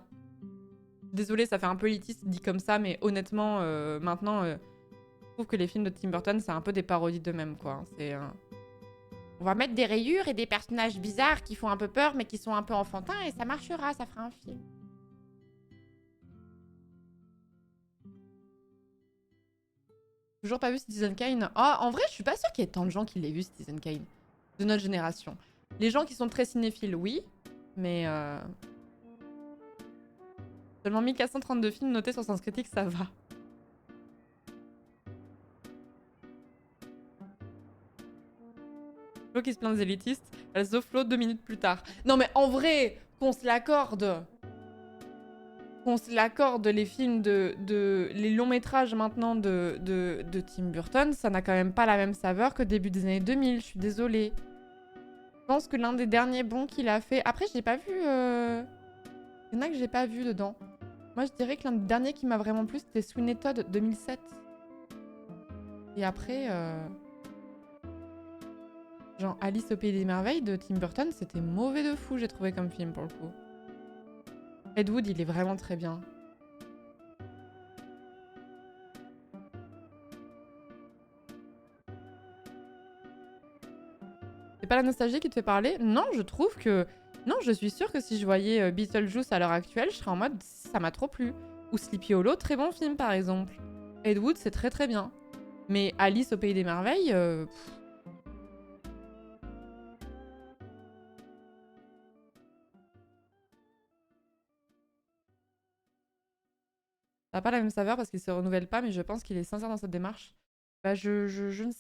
Désolée, ça fait un peu élitiste dit comme ça, mais honnêtement, maintenant, je trouve que les films de Tim Burton, c'est un peu des parodies d'eux-mêmes, quoi. On va mettre des rayures et des personnages bizarres qui font un peu peur, mais qui sont un peu enfantins, et ça marchera, ça fera un film. Toujours pas vu Citizen Kane. Ah, en vrai, je suis pas sûre qu'il y ait tant de gens qui l'aient vu, Citizen Kane. De notre génération. Les gens qui sont très cinéphiles, oui, mais... Seulement 1432 films notés sur Sens Critique, ça va. Flo qui se plaint des élitistes, elle se Flo 2 minutes plus tard. Non mais en vrai, qu'on se l'accorde. Qu'on se l'accorde, les films les longs métrages maintenant de Tim Burton, ça n'a quand même pas la même saveur que début des années 2000, je suis désolée. Je pense que l'un des derniers bons qu'il a fait... Après, j'ai pas vu... Il y en a que j'ai pas vu dedans. Moi, je dirais que l'un des derniers qui m'a vraiment plu, c'était Sweeney Todd 2007. Et après... Genre Alice au Pays des Merveilles de Tim Burton, c'était mauvais de fou, j'ai trouvé comme film pour le coup. Ed Wood, il est vraiment très bien. C'est pas la nostalgie qui te fait parler? Non, je trouve que... Non, je suis sûre que si je voyais Beetlejuice à l'heure actuelle, je serais en mode ça m'a trop plu. Ou Sleepy Hollow, très bon film par exemple. Ed Wood, c'est très très bien. Mais Alice au Pays des Merveilles... Ça n'a pas la même saveur parce qu'il se renouvelle pas, mais je pense qu'il est sincère dans cette démarche. Bah, je ne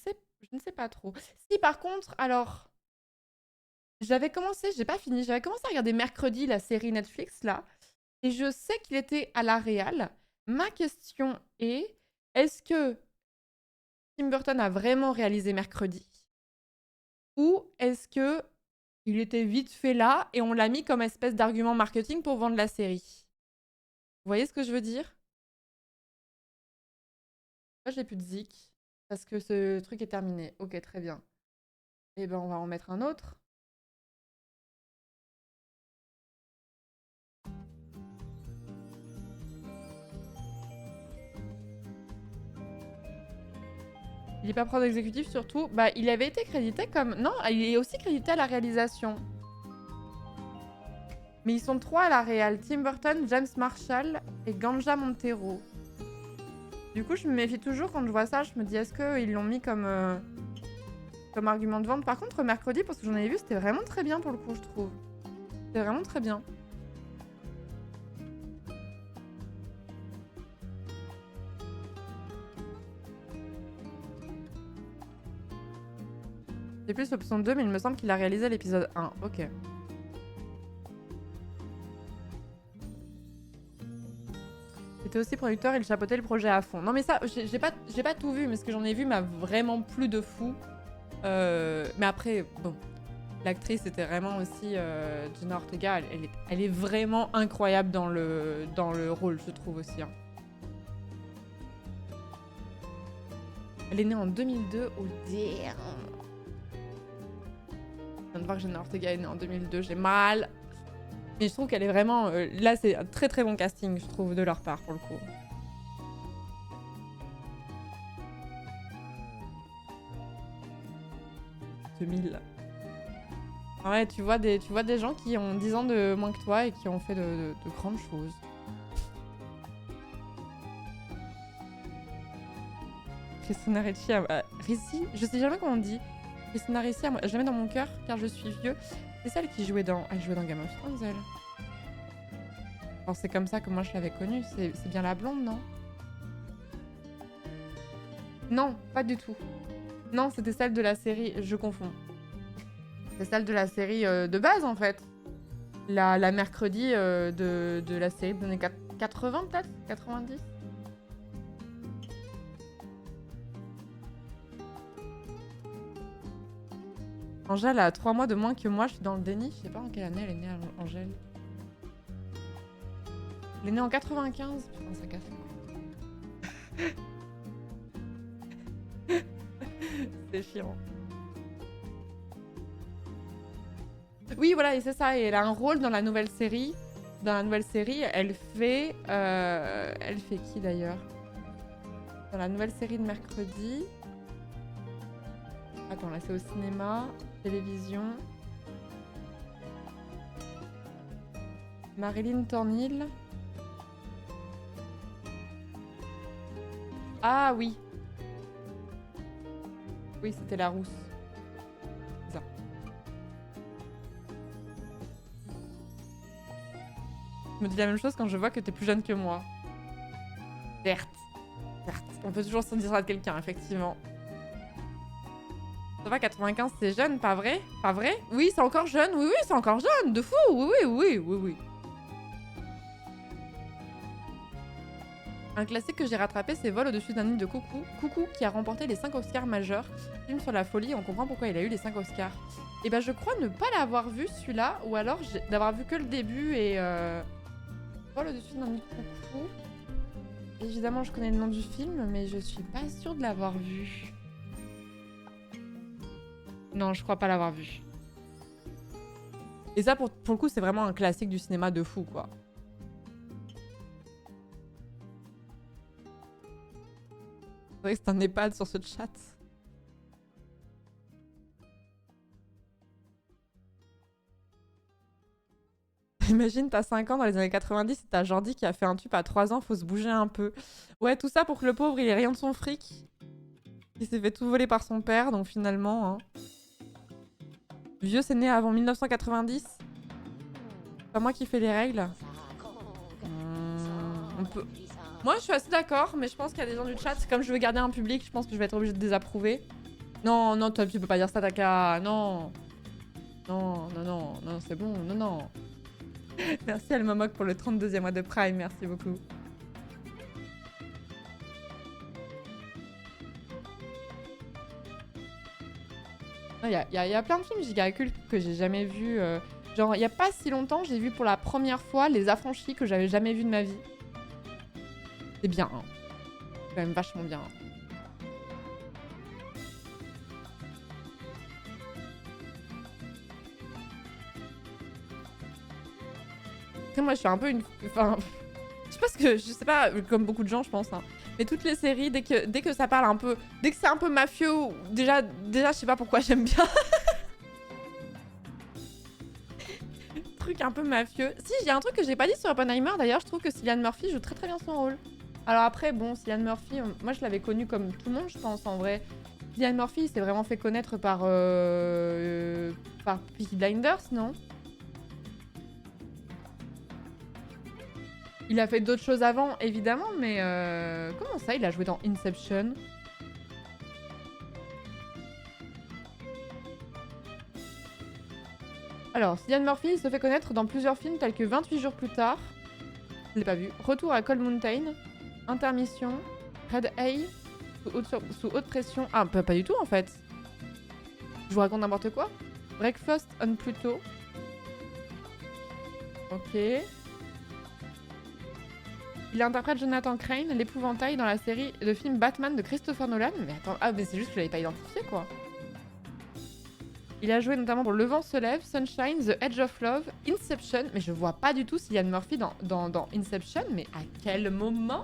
sais pas trop. Si, par contre, alors... J'avais commencé, j'ai pas fini, j'avais commencé à regarder mercredi la série Netflix, là. Et je sais qu'il était à la réal. Ma question est, est-ce que Tim Burton a vraiment réalisé mercredi? Ou est-ce que il était vite fait là et on l'a mis comme espèce d'argument marketing pour vendre la série? Vous voyez ce que je veux dire? Moi, j'ai plus de zik parce que ce truc est terminé. Ok, très bien. Eh ben, on va en mettre un autre. Il est pas prod exécutif surtout. Bah, il avait été crédité comme... Non, il est aussi crédité à la réalisation. Mais ils sont 3 à la réal. Tim Burton, James Marshall et Ganja Montero. Du coup, je me méfie toujours quand je vois ça. Je me dis, est-ce qu'ils l'ont mis comme argument de vente? Par contre, mercredi, parce que j'en avais vu, c'était vraiment très bien pour le coup, je trouve. C'était vraiment très bien. C'est plus l'option 2, mais il me semble qu'il a réalisé l'épisode 1. Ok. Il était aussi producteur, il chapeautait le projet à fond. Non mais ça, j'ai pas tout vu, mais ce que j'en ai vu m'a vraiment plu de fou. Mais après, bon, l'actrice était vraiment aussi Jenna Ortega. Elle est vraiment incroyable dans le rôle, je trouve aussi. Hein. Elle est née en 2002. Oh damn. Je viens de voir que Jenna Ortega est née en 2002. J'ai mal. Mais je trouve qu'elle est vraiment... là, c'est un très très bon casting, je trouve, de leur part, pour le coup. Ouais, tu vois des gens qui ont 10 ans de moins que toi et qui ont fait de grandes choses. Christina Ricci, Ricci, je sais jamais comment on dit. Christina Ricci, je la mets dans mon cœur car je suis vieux. C'est celle qui jouait dans... Elle jouait dans Game of Thrones, elle. Alors c'est comme ça que moi je l'avais connue. C'est bien la blonde, non? Non, pas du tout. Non, c'était celle de la série... Je confonds. C'est celle de la série de base, en fait. La mercredi de la série des années 80, peut-être 90. Angèle a 3 mois de moins que moi, je suis dans le déni. Je sais pas en quelle année elle est née, Angèle. Elle est née en 95. Putain, ça casse. C'est chiant. Oui, voilà, et c'est ça. Et elle a un rôle dans la nouvelle série. Dans la nouvelle série, elle fait... Elle fait qui, d'ailleurs? Dans la nouvelle série de mercredi... Attends, là, c'est au cinéma, télévision... Marilyn Thornhill. Ah oui. Oui, c'était la rousse. C'est ça. Je me dis la même chose quand je vois que t'es plus jeune que moi. Certes. Certes. On peut toujours s'en dire ça de quelqu'un, effectivement. Ça va, 95, c'est jeune, pas vrai? Pas vrai? Oui, c'est encore jeune. Oui, oui, c'est encore jeune. De fou. Oui, oui, oui, oui, oui. Un classique que j'ai rattrapé, c'est Vol au-dessus d'un nid de coucou. Coucou qui a remporté les 5 Oscars majeurs. Film sur la folie, on comprend pourquoi il a eu les 5 Oscars. Et ben je crois ne pas l'avoir vu celui-là, ou alors d'avoir vu que le début et... Vol au-dessus d'un nid de coucou. Évidemment, je connais le nom du film, mais je suis pas sûre de l'avoir vu. Non, je crois pas l'avoir vu. Et ça, pour le coup, c'est vraiment un classique du cinéma de fou, quoi. C'est vrai que c'est un EHPAD sur ce chat. Imagine, t'as 5 ans dans les années 90 et t'as Jordi qui a fait un tube à 3 ans, faut se bouger un peu. Ouais, tout ça pour que le pauvre, il ait rien de son fric. Il s'est fait tout voler par son père, donc finalement... Hein. Vieux, c'est né avant 1990. C'est pas moi qui fais les règles. On peut... Moi, je suis assez d'accord, mais je pense qu'il y a des gens du chat. Comme je veux garder un public, je pense que je vais être obligée de désapprouver. Non, non, toi, tu peux pas dire ça, Taka. Non. Non, non, non, non, c'est bon. Non, non. Merci, elle me moque pour le 32e mois de Prime. Merci beaucoup. Il y a plein de films giga cultes que j'ai jamais vus. Genre, il y a pas si longtemps, j'ai vu pour la première fois Les Affranchis que j'avais jamais vu de ma vie. C'est bien, hein. C'est quand même vachement bien. Après, moi, je suis un peu une... Enfin... Je sais pas ce que... Je sais pas, comme beaucoup de gens, je pense, hein. Mais toutes les séries, dès que ça parle un peu... Dès que c'est un peu mafieux, déjà, je sais pas pourquoi j'aime bien. Truc un peu mafieux. Si, il y a un truc que j'ai pas dit sur Oppenheimer, d'ailleurs, je trouve que Cillian Murphy joue très très bien son rôle. Alors après, bon, Cillian Murphy, moi je l'avais connu comme tout le monde, je pense, en vrai. Cillian Murphy, il s'est vraiment fait connaître par Peaky Blinders, non? Il a fait d'autres choses avant, évidemment, mais comment ça, il a joué dans Inception? Alors, Cillian Murphy se fait connaître dans plusieurs films tels que 28 jours plus tard, je l'ai pas vu, Retour à Cold Mountain, Intermission, Red Eye, sous haute pression... Ah, pas du tout en fait. Je vous raconte n'importe quoi. Breakfast on Pluto. Ok. Il interprète Jonathan Crane, l'épouvantail dans la série de films Batman de Christopher Nolan. Mais attends, ah mais c'est juste que je l'avais pas identifié quoi. Il a joué notamment pour Le Vent se lève, Sunshine, The Edge of Love, Inception. Mais je vois pas du tout Cillian Murphy dans Inception. Mais à quel moment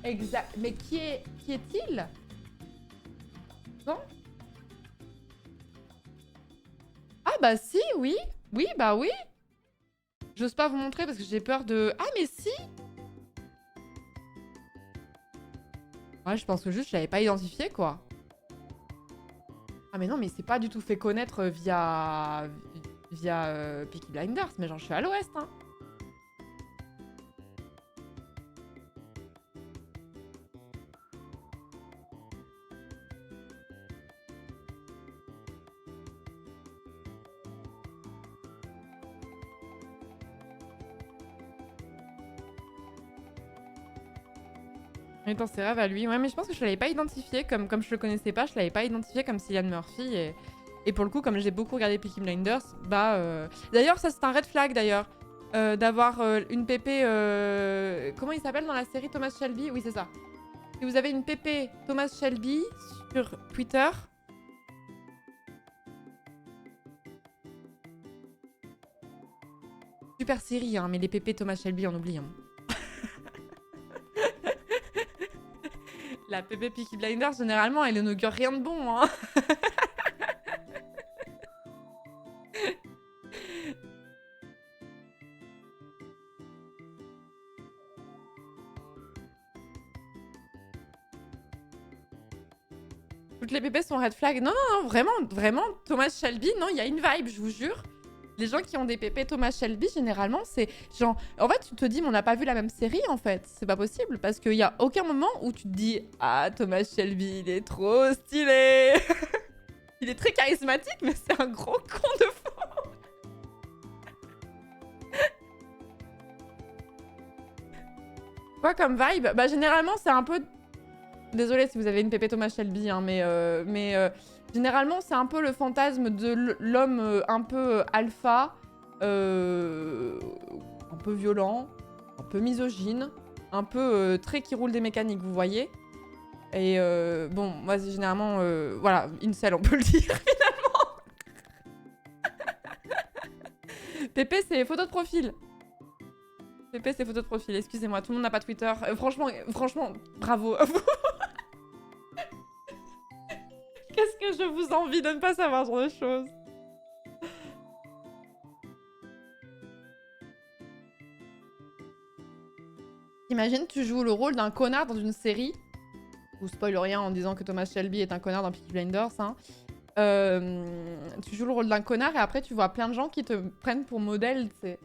exact? Mais qui est-il? Non? Ah bah si, oui. Oui, bah oui. J'ose pas vous montrer parce que j'ai peur de... Ah mais si. Ouais, je pense que juste je l'avais pas identifié, quoi. Ah mais non, mais c'est pas du tout fait connaître via Peaky Blinders, mais genre je suis à l'ouest, hein. Mais dans ses rêves à lui. Ouais, mais je pense que je l'avais pas identifié comme je le connaissais pas, je l'avais pas identifié comme Cillian Murphy. Et pour le coup, comme j'ai beaucoup regardé Peaky Blinders, bah. D'ailleurs, ça c'est un red flag d'ailleurs. D'avoir une pépé. Comment il s'appelle dans la série Thomas Shelby? Oui, c'est ça. Si vous avez une pépé Thomas Shelby sur Twitter. Super série, hein, mais les pépés Thomas Shelby, on oublie. Hein. La pépé Peaky Blinders, généralement, elle n'augure rien de bon. Hein. Toutes les pépés sont red flag. Non, non, non, vraiment, vraiment, Thomas Shelby, non, il y a une vibe, je vous jure. Les gens qui ont des pépés Thomas Shelby, généralement, c'est genre... En fait, tu te dis, mais on n'a pas vu la même série, en fait. C'est pas possible, parce qu'il y a aucun moment où tu te dis « Ah, Thomas Shelby, il est trop stylé !» Il est très charismatique, mais c'est un gros con de fou. Quoi comme vibe? Bah, généralement, c'est un peu... Désolée si vous avez une pépé Thomas Shelby, hein, mais généralement, c'est un peu le fantasme de l'homme un peu alpha, un peu violent, un peu misogyne, un peu très qui roule des mécaniques, vous voyez. Et bon, moi, c'est généralement... voilà, incel, on peut le dire, finalement. Pépé, c'est photo de profil. Pépé, c'est photo de profil, excusez-moi, tout le monde n'a pas Twitter. Franchement, bravo à vous. Qu'est-ce que je vous envie de ne pas savoir sur les choses. Imagine, tu joues le rôle d'un connard dans une série. Je vous spoil rien en disant que Thomas Shelby est un connard dans Peaky Blinders. Hein. Tu joues le rôle d'un connard et après tu vois plein de gens qui te prennent pour modèle, tu sais.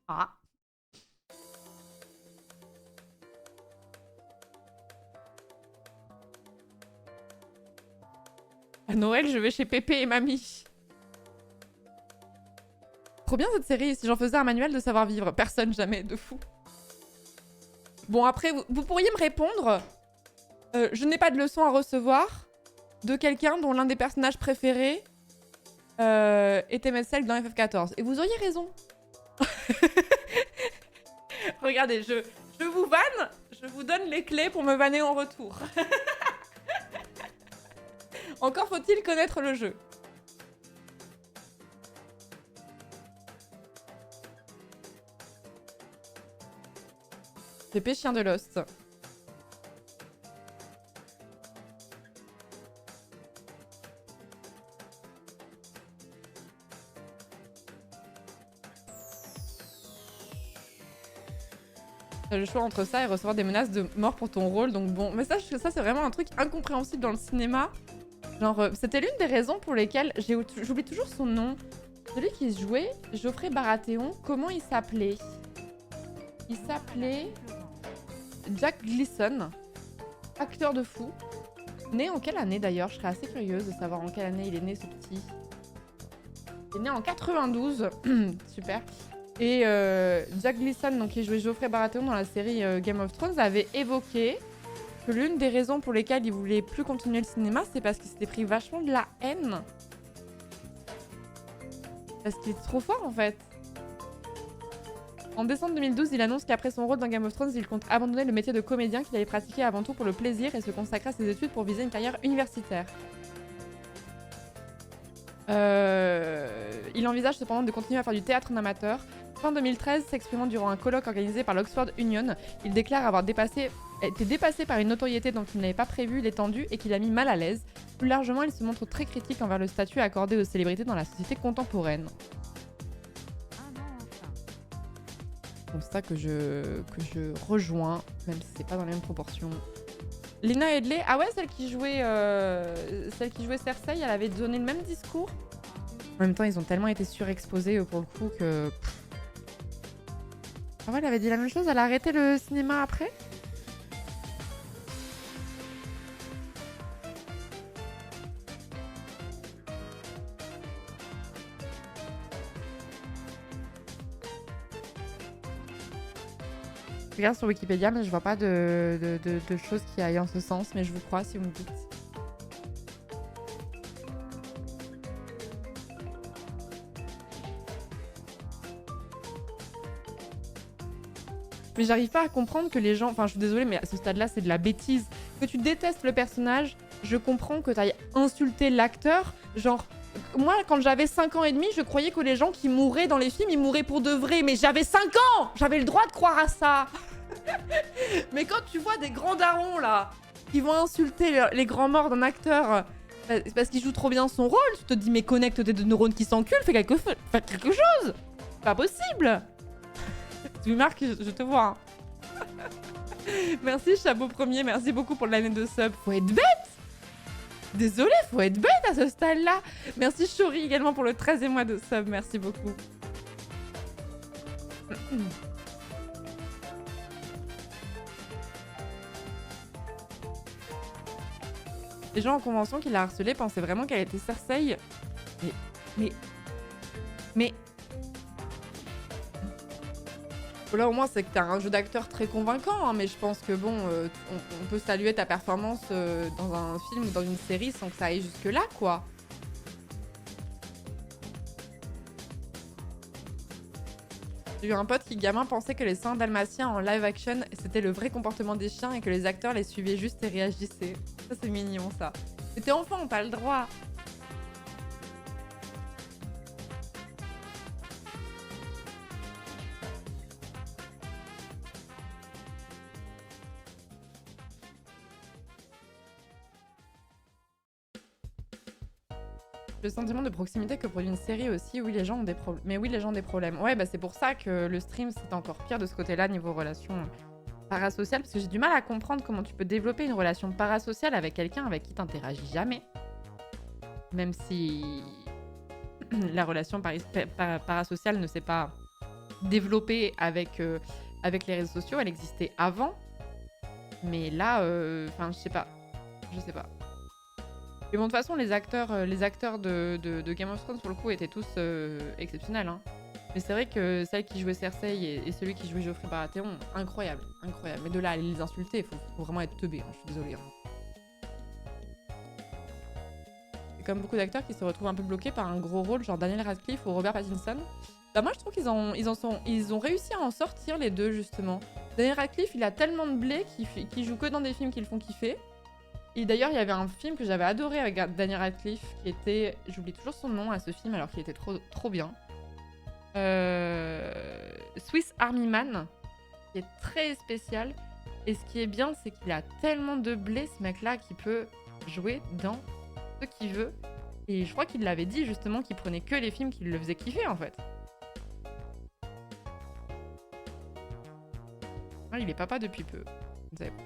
Ah. À Noël, je vais chez Pépé et Mamie. Trop bien cette série, si j'en faisais un manuel de savoir-vivre. Personne jamais, de fou. Bon, après, vous pourriez me répondre. Je n'ai pas de leçon à recevoir de quelqu'un dont l'un des personnages préférés était Metzel dans FF14. Et vous auriez raison. Regardez, je vous vanne, je vous donne les clés pour me vanner en retour. Encore faut-il connaître le jeu. Pépé chien de Lost. T'as le choix entre ça et recevoir des menaces de mort pour ton rôle, donc bon. Mais ça c'est vraiment un truc incompréhensible dans le cinéma. Genre, c'était l'une des raisons pour lesquelles... J'oublie toujours son nom. Celui qui jouait Geoffrey Baratheon, comment il s'appelait? Il s'appelait Jack Gleeson, acteur de fou. Né en quelle année d'ailleurs? Je serais assez curieuse de savoir en quelle année il est né ce petit. Il est né en 92, super. Et Jack Gleeson, donc, qui jouait Geoffrey Baratheon dans la série Game of Thrones, avait évoqué que l'une des raisons pour lesquelles il voulait plus continuer le cinéma, c'est parce qu'il s'était pris vachement de la haine. Parce qu'il était trop fort en fait. En décembre 2012, il annonce qu'après son rôle dans Game of Thrones, il compte abandonner le métier de comédien qu'il avait pratiqué avant tout pour le plaisir et se consacrer à ses études pour viser une carrière universitaire. Il envisage cependant de continuer à faire du théâtre en amateur. Fin 2013, s'exprimant durant un colloque organisé par l'Oxford Union, il déclare avoir été dépassé par une notoriété dont il n'avait pas prévu l'étendue et qui l'a mis mal à l'aise. Plus largement, il se montre très critique envers le statut accordé aux célébrités dans la société contemporaine. constat que je rejoins, même si c'est pas dans les mêmes proportions. Lena Headey, ah ouais, celle qui jouait Cersei, elle avait donné le même discours. En même temps, ils ont tellement été surexposés pour le coup que... Ah ouais, elle avait dit la même chose, elle a arrêté le cinéma après. Je regarde sur Wikipédia, mais je vois pas de choses qui aillent en ce sens, mais je vous crois si vous me dites. Mais j'arrive pas à comprendre que les gens... Enfin, je suis désolée, mais à ce stade-là, c'est de la bêtise. Que tu détestes le personnage, je comprends que t'ailles insulter l'acteur. Genre, moi, quand j'avais 5 ans et demi, je croyais que les gens qui mouraient dans les films, ils mouraient pour de vrai. Mais j'avais 5 ans! J'avais le droit de croire à ça. Mais quand tu vois des grands darons, là, qui vont insulter les grands morts d'un acteur parce qu'il joue trop bien son rôle, tu te dis, mais connecte tes deux neurones qui s'enculent, fais quelque chose. Pas possible. Tu Marc, je te vois. Merci Chapeau Premier, merci beaucoup pour l'année de sub. Faut être bête. Désolé, faut être bête à ce stade-là. Merci Chori également pour le 13e mois de sub, merci beaucoup. Les gens en convention qui l'a harcelée pensaient vraiment qu'elle était Cersei. Mais... Là au moins c'est que t'as un jeu d'acteur très convaincant, hein, mais je pense que bon, on peut saluer ta performance dans un film ou dans une série sans que ça aille jusque là, quoi. J'ai eu un pote qui gamin pensait que les seins dalmatiens en live action c'était le vrai comportement des chiens et que les acteurs les suivaient juste et réagissaient. Ça c'est mignon ça. Mais t'es enfant, t'as le droit. Le sentiment de proximité que produit une série aussi, oui les gens ont des problèmes. Mais oui les gens ont des problèmes. Ouais bah c'est pour ça que le stream c'est encore pire de ce côté-là niveau relation parasociale, parce que j'ai du mal à comprendre comment tu peux développer une relation parasociale avec quelqu'un avec qui t'interagis jamais. Même si la relation parasociale ne s'est pas développée avec les réseaux sociaux, elle existait avant. Mais là, enfin je sais pas. Mais bon, de toute façon, les acteurs de Game of Thrones, pour le coup, étaient tous exceptionnels. Hein. Mais c'est vrai que celle qui jouait Cersei et celui qui jouait Joffrey Baratheon, incroyable. Mais de là à aller les insulter, il faut vraiment être teubé, hein, je suis désolée. Hein. C'est comme beaucoup d'acteurs qui se retrouvent un peu bloqués par un gros rôle, genre Daniel Radcliffe ou Robert Pattinson. Bah moi, je trouve qu'ils ont réussi à en sortir, les deux, justement. Daniel Radcliffe, il a tellement de blé qu'il joue que dans des films qui le font kiffer. Et d'ailleurs, il y avait un film que j'avais adoré avec Daniel Radcliffe qui était... J'oublie toujours son nom à ce film alors qu'il était trop bien. Swiss Army Man, qui est très spécial. Et ce qui est bien, c'est qu'il a tellement de blé, ce mec-là, qu'il peut jouer dans ce qu'il veut. Et je crois qu'il l'avait dit justement qu'il prenait que les films qui le faisaient kiffer en fait. Ah, il est papa depuis peu. Vous savez pas.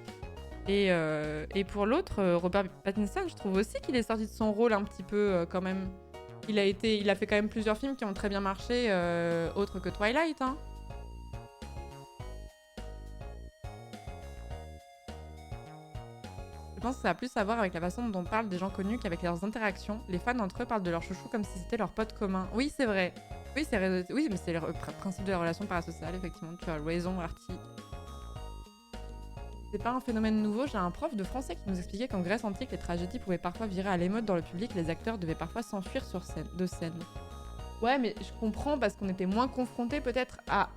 Et pour l'autre, Robert Pattinson, je trouve aussi qu'il est sorti de son rôle un petit peu quand même. Il a fait quand même plusieurs films qui ont très bien marché, autres que Twilight. Hein. Je pense que ça a plus à voir avec la façon dont on parle des gens connus qu'avec leurs interactions. Les fans entre eux parlent de leurs chouchous comme si c'était leur pote commun. Oui, c'est vrai. Oui, mais c'est le principe de la relation parasociale, effectivement. Tu as raison, Artie. C'est pas un phénomène nouveau, j'ai un prof de français qui nous expliquait qu'en Grèce antique, les tragédies pouvaient parfois virer à l'émeute dans le public, les acteurs devaient parfois s'enfuir de scène. Ouais, mais je comprends parce qu'on était moins confrontés peut-être à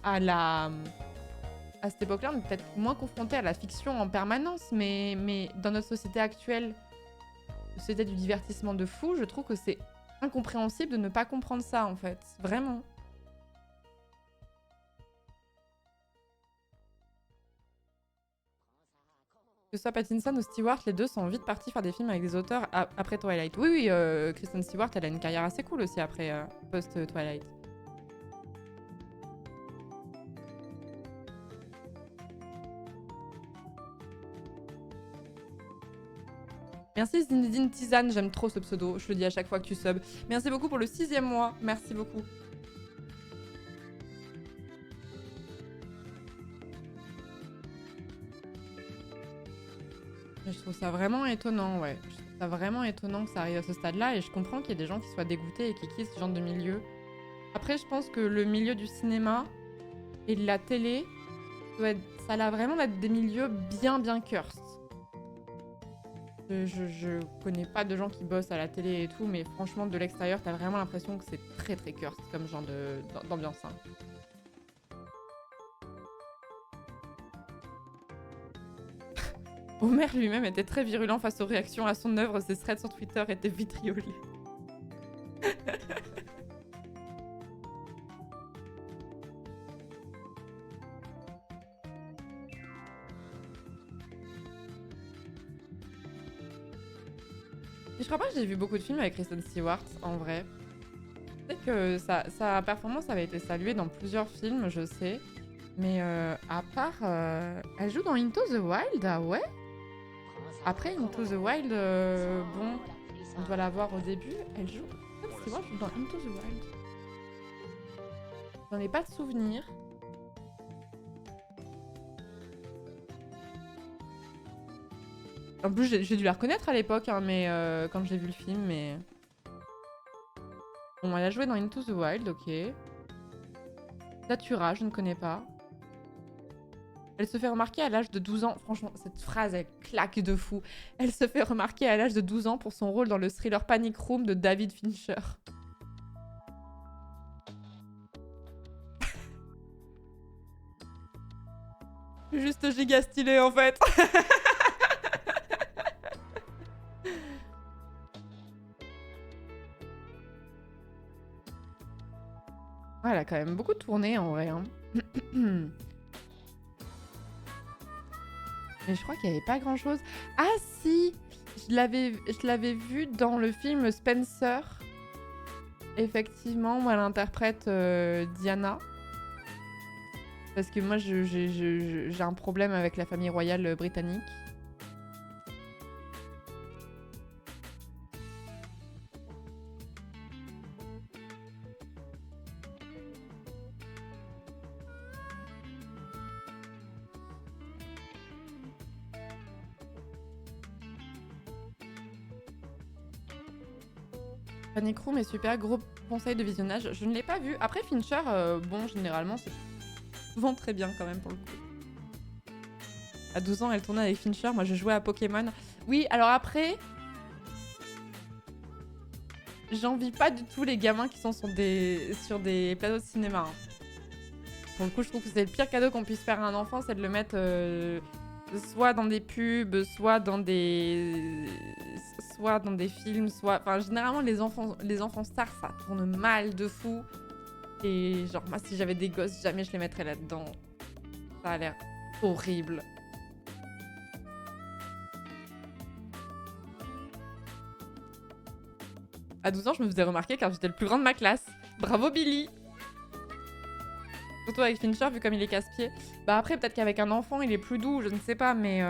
cette époque-là, on était peut-être moins confrontés à la fiction en permanence, mais dans notre société actuelle, société du divertissement de fou, je trouve que c'est incompréhensible de ne pas comprendre ça en fait, vraiment. Que ce soit Pattinson ou Stewart, les deux sont vite partis faire des films avec des auteurs après Twilight. Oui, Kristen Stewart, elle a une carrière assez cool aussi après post-Twilight. Merci Zinedine Tisane, j'aime trop ce pseudo, je le dis à chaque fois que tu subs. Merci beaucoup pour le 6e mois, merci beaucoup. Je trouve ça vraiment étonnant, ouais. Je trouve ça vraiment étonnant que ça arrive à ce stade-là et je comprends qu'il y ait des gens qui soient dégoûtés et qui quittent ce genre de milieu. Après, je pense que le milieu du cinéma et de la télé, ça a l'air vraiment d'être des milieux bien cursed. Je connais pas de gens qui bossent à la télé et tout, mais franchement, de l'extérieur, t'as vraiment l'impression que c'est très cursed comme genre d'ambiance. Hein. Homer lui-même était très virulent face aux réactions à son œuvre, ses threads sur Twitter étaient vitriolés. Je crois pas que j'ai vu beaucoup de films avec Kristen Stewart, en vrai. Je sais que sa performance avait été saluée dans plusieurs films, je sais. Mais à part... elle joue dans Into the Wild, ah ouais? Après Into the Wild, bon, on doit la voir au début. Elle joue... Kristen Stewart joue dans Into the Wild. J'en ai pas de souvenir. En plus, j'ai dû la reconnaître à l'époque, hein, mais quand j'ai vu le film, mais... Bon, elle a joué dans Into the Wild, ok. Datura, je ne connais pas. Elle se fait remarquer à l'âge de 12 ans. Franchement, cette phrase, elle claque de fou. Elle se fait remarquer à l'âge de 12 ans pour son rôle dans le thriller Panic Room de David Fincher. Juste giga stylé, en fait. Elle a quand même beaucoup tourné en vrai. Hein. Mais je crois qu'il n'y avait pas grand chose. Ah si, je l'avais vu dans le film Spencer. Effectivement, moi elle interprète Diana. Parce que moi j'ai un problème avec la famille royale britannique. Panic Room est super, gros conseil de visionnage. Je ne l'ai pas vu. Après Fincher, bon, généralement, c'est souvent très bien quand même pour le coup. À 12 ans, elle tournait avec Fincher. Moi, je jouais à Pokémon. Oui, alors après... J'envie pas du tout les gamins qui sont sur des plateaux de cinéma. Hein. Pour le coup, je trouve que c'est le pire cadeau qu'on puisse faire à un enfant, c'est de le mettre soit dans des pubs, soit dans des films, soit... Enfin, généralement, les enfants stars, ça tourne mal de fou. Et genre, moi, si j'avais des gosses, jamais je les mettrais là-dedans. Ça a l'air horrible. À 12 ans, je me faisais remarquer car j'étais le plus grand de ma classe. Bravo Billy! Surtout avec Fincher, vu comme il est casse-pied. Bah après, peut-être qu'avec un enfant, il est plus doux, je ne sais pas, mais...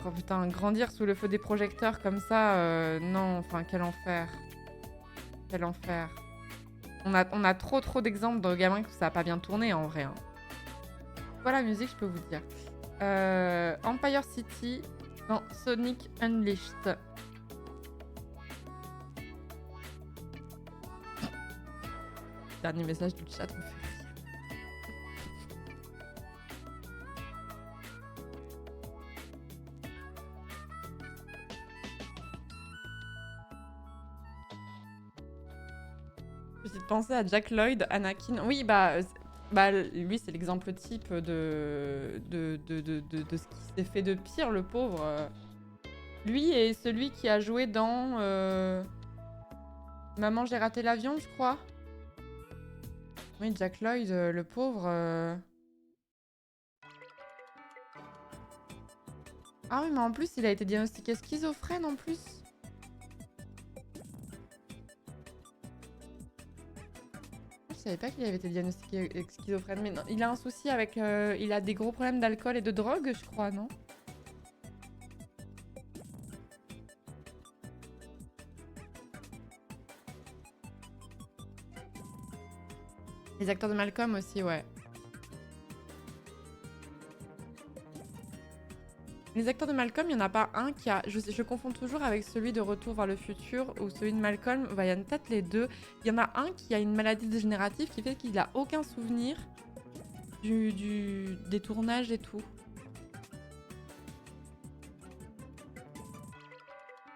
Oh putain, grandir sous le feu des projecteurs comme ça, non, enfin, quel enfer. Quel enfer. On a trop d'exemples de gamins que ça a pas bien tourné, en vrai. Hein. Voilà la musique, je peux vous dire. Empire City dans Sonic Unleashed. Dernier message du chat me fait rire. Petite pensée à Jack Lloyd, Anakin. Oui, bah lui, c'est l'exemple type de ce qui s'est fait de pire, le pauvre. Lui est celui qui a joué dans Maman, j'ai raté l'avion, je crois. Oui, Jack Lloyd, le pauvre. Ah oui, mais en plus, il a été diagnostiqué schizophrène en plus. Je savais pas qu'il avait été diagnostiqué schizophrène, mais non, il a un souci avec... il a des gros problèmes d'alcool et de drogue, je crois, non? Les acteurs de Malcolm aussi, ouais. Les acteurs de Malcolm, il n'y en a pas un qui a... Je confonds toujours avec celui de Retour vers le futur ou celui de Malcolm. Il y en a peut-être les deux. Il y en a un qui a une maladie dégénérative qui fait qu'il n'a aucun souvenir des tournages et tout.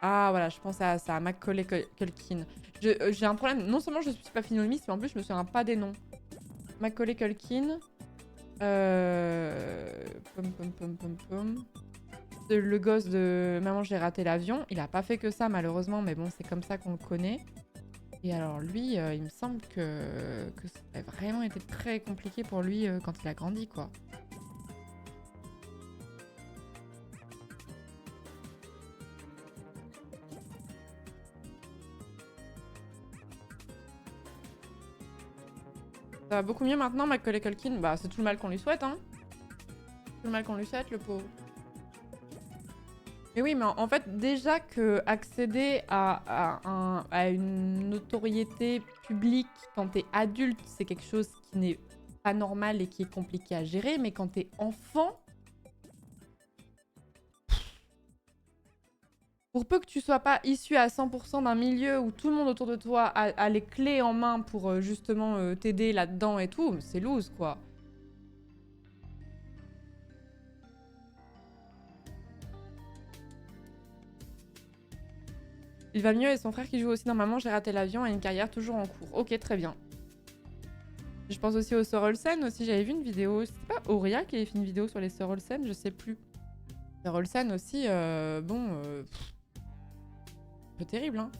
Ah voilà, je pense à ça, à Macaulay Culkin. J'ai un problème, non seulement je suis pas phénoméniste, mais en plus je me souviens pas des noms. Macaulay Culkin. Le gosse de Maman j'ai raté l'avion. Il a pas fait que ça malheureusement, mais bon c'est comme ça qu'on le connaît. Et alors lui, il me semble que ça a vraiment été très compliqué pour lui quand il a grandi quoi. Ça va beaucoup mieux maintenant, Macaulay Culkin. Bah, c'est tout le mal qu'on lui souhaite, hein. Tout le mal qu'on lui souhaite, le pauvre. Mais oui, mais en fait, déjà que accéder à une notoriété publique quand t'es adulte, c'est quelque chose qui n'est pas normal et qui est compliqué à gérer, mais quand t'es enfant, pour peu que tu sois pas issu à 100% d'un milieu où tout le monde autour de toi a les clés en main pour justement t'aider là-dedans et tout, c'est loose, quoi. Il va mieux et son frère qui joue aussi dans Maman, j'ai raté l'avion a une carrière toujours en cours. Ok, très bien. Je pense aussi aux sœurs Olsen aussi, j'avais vu une vidéo. C'était pas Auria qui avait fait une vidéo sur les sœurs Olsen, je sais plus. Sœurs Olsen aussi, un peu terrible, hein.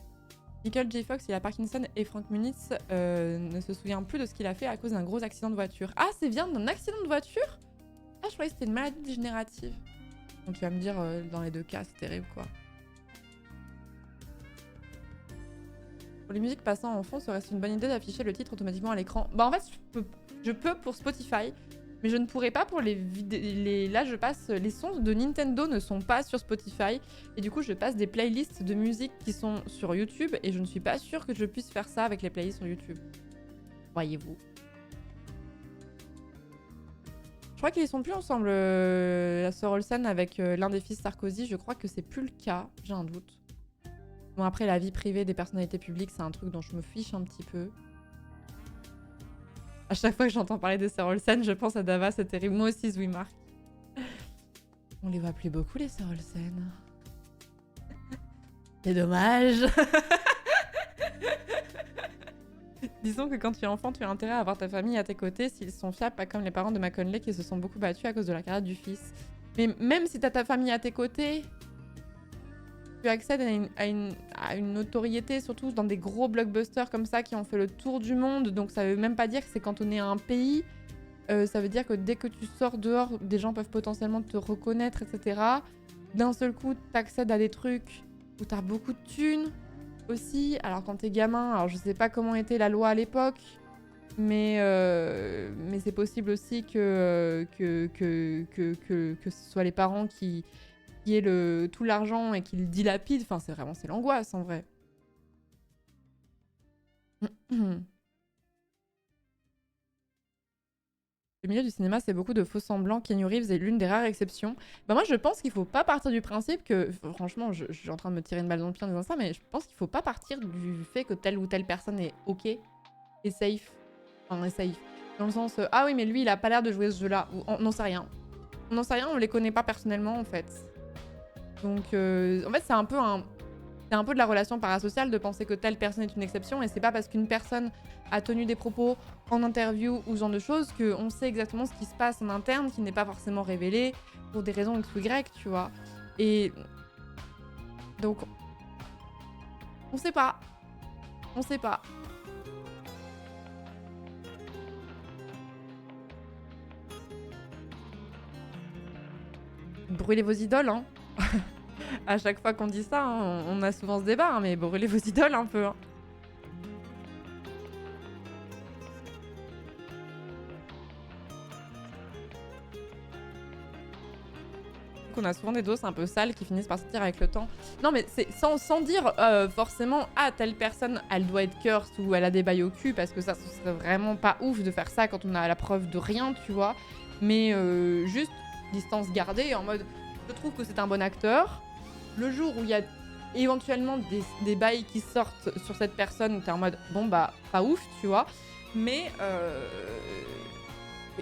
Michael J. Fox, il a Parkinson et Frank Muniz ne se souvient plus de ce qu'il a fait à cause d'un gros accident de voiture. Ah, c'est bien d'un accident de voiture? Ah, je croyais que c'était une maladie dégénérative. Donc tu vas me dire, dans les deux cas, c'est terrible, quoi. Pour les musiques passant en fond, serait-ce une bonne idée d'afficher le titre automatiquement à l'écran? Bah en fait, je peux pour Spotify, mais je ne pourrais pas pour les vidéos. Là, je passe... Les sons de Nintendo ne sont pas sur Spotify, et du coup, je passe des playlists de musique qui sont sur YouTube, et je ne suis pas sûre que je puisse faire ça avec les playlists sur YouTube. Voyez-vous. Je crois qu'ils sont plus ensemble, la sœur Olsen avec l'un des fils Sarkozy. Je crois que c'est plus le cas, j'ai un doute. Bon, après, la vie privée des personnalités publiques, c'est un truc dont je me fiche un petit peu. À chaque fois que j'entends parler des sœurs Olsen, je pense à Dava, c'est terrible. Moi aussi, Zouimark. On les voit plus beaucoup, les sœurs Olsen. C'est dommage. Disons que quand tu es enfant, tu as intérêt à avoir ta famille à tes côtés s'ils sont fiables, pas comme les parents de Macaulay qui se sont beaucoup battus à cause de la carrière du fils. Mais même si t'as ta famille à tes côtés... Tu accèdes à une notoriété, surtout dans des gros blockbusters comme ça qui ont fait le tour du monde. Donc ça veut même pas dire que c'est cantonné à un pays. Ça veut dire que dès que tu sors dehors, des gens peuvent potentiellement te reconnaître, etc. D'un seul coup, t'accèdes à des trucs où t'as beaucoup de thunes aussi. Alors quand t'es gamin, alors je sais pas comment était la loi à l'époque, mais c'est possible aussi que ce soit les parents qui ait tout l'argent et qu'il dilapide. Enfin, c'est l'angoisse, en vrai. Le milieu du cinéma, c'est beaucoup de faux semblants. Keanu Reeves est l'une des rares exceptions. Bah moi, je pense qu'il faut pas partir du principe que... Franchement, je suis en train de me tirer une balle dans le pied en disant ça, mais je pense qu'il faut pas partir du fait que telle ou telle personne est OK et safe. Enfin, est safe. Dans le sens, ah oui, mais lui, il a pas l'air de jouer ce jeu-là. Ou on n'en sait rien. On n'en sait rien, on les connaît pas personnellement, en fait. Donc, en fait, c'est un peu de la relation parasociale de penser que telle personne est une exception, et c'est pas parce qu'une personne a tenu des propos en interview ou ce genre de choses qu'on sait exactement ce qui se passe en interne, qui n'est pas forcément révélé pour des raisons X ou Y, tu vois. Et donc, on sait pas. On sait pas. Brûlez vos idoles, hein. À chaque fois qu'on dit ça, hein, on a souvent ce débat, hein, mais brûlez vos idoles un peu. Hein. qu'on a souvent des doses un peu sales qui finissent par sortir avec le temps. Non, mais c'est sans dire forcément, ah, telle personne, elle doit être cursed ou elle a des bails au cul, parce que ça, ce serait vraiment pas ouf de faire ça quand on a la preuve de rien, tu vois. Mais juste distance gardée, en mode, je trouve que c'est un bon acteur. Le jour où il y a éventuellement des bails qui sortent sur cette personne, où t'es en mode, bon, bah, pas ouf, tu vois. Mais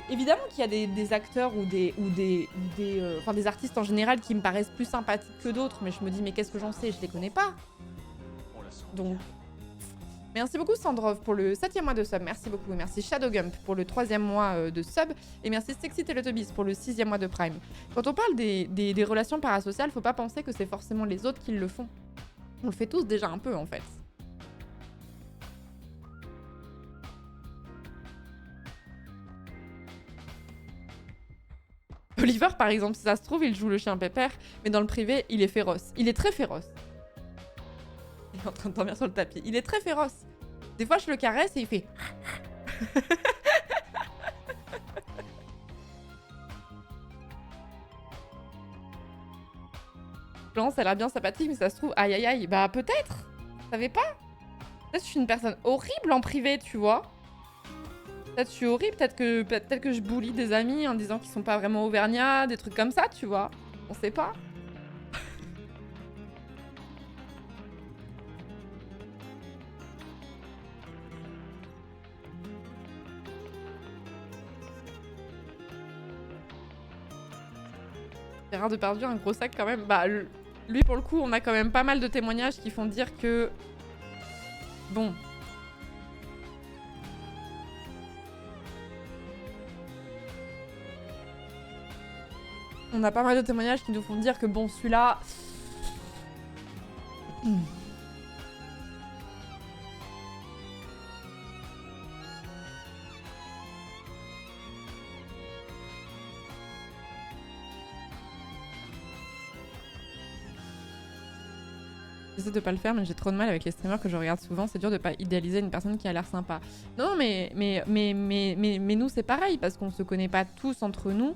évidemment qu'il y a des acteurs ou des artistes en général qui me paraissent plus sympathiques que d'autres, mais je me dis, mais qu'est-ce que j'en sais, je les connais pas. Donc, merci beaucoup Sandrov pour le 7e mois de sub, merci beaucoup. Merci Shadowgump pour le 3e mois de sub, et merci Sexy Teletubbies pour le 6e mois de Prime. Quand on parle des relations parasociales, faut pas penser que c'est forcément les autres qui le font. On le fait tous déjà un peu en fait. Oliver, par exemple, si ça se trouve, il joue le chien pépère, mais dans le privé, il est féroce. Il est très féroce. Il est en train de dormir sur le tapis. Il est très féroce. Des fois, je le caresse et il fait... Florence, elle a l'air bien sympathique, mais ça se trouve... Aïe, aïe, aïe. Bah, peut-être. Vous savez pas? Peut-être que je suis une personne horrible en privé, tu vois. Peut-être que je suis horrible, peut-être que je bully des amis en disant qu'ils sont pas vraiment auvergnats, des trucs comme ça, tu vois. On sait pas. C'est rare de perdre un gros sac quand même. Bah, lui, pour le coup, on a quand même pas mal de témoignages qui font dire que... Bon... On a pas mal de témoignages qui nous font dire que bon, celui-là... J'essaie de pas le faire, mais j'ai trop de mal avec les streamers que je regarde souvent. C'est dur de pas idéaliser une personne qui a l'air sympa. Non, mais nous, c'est pareil, parce qu'on se connaît pas tous entre nous.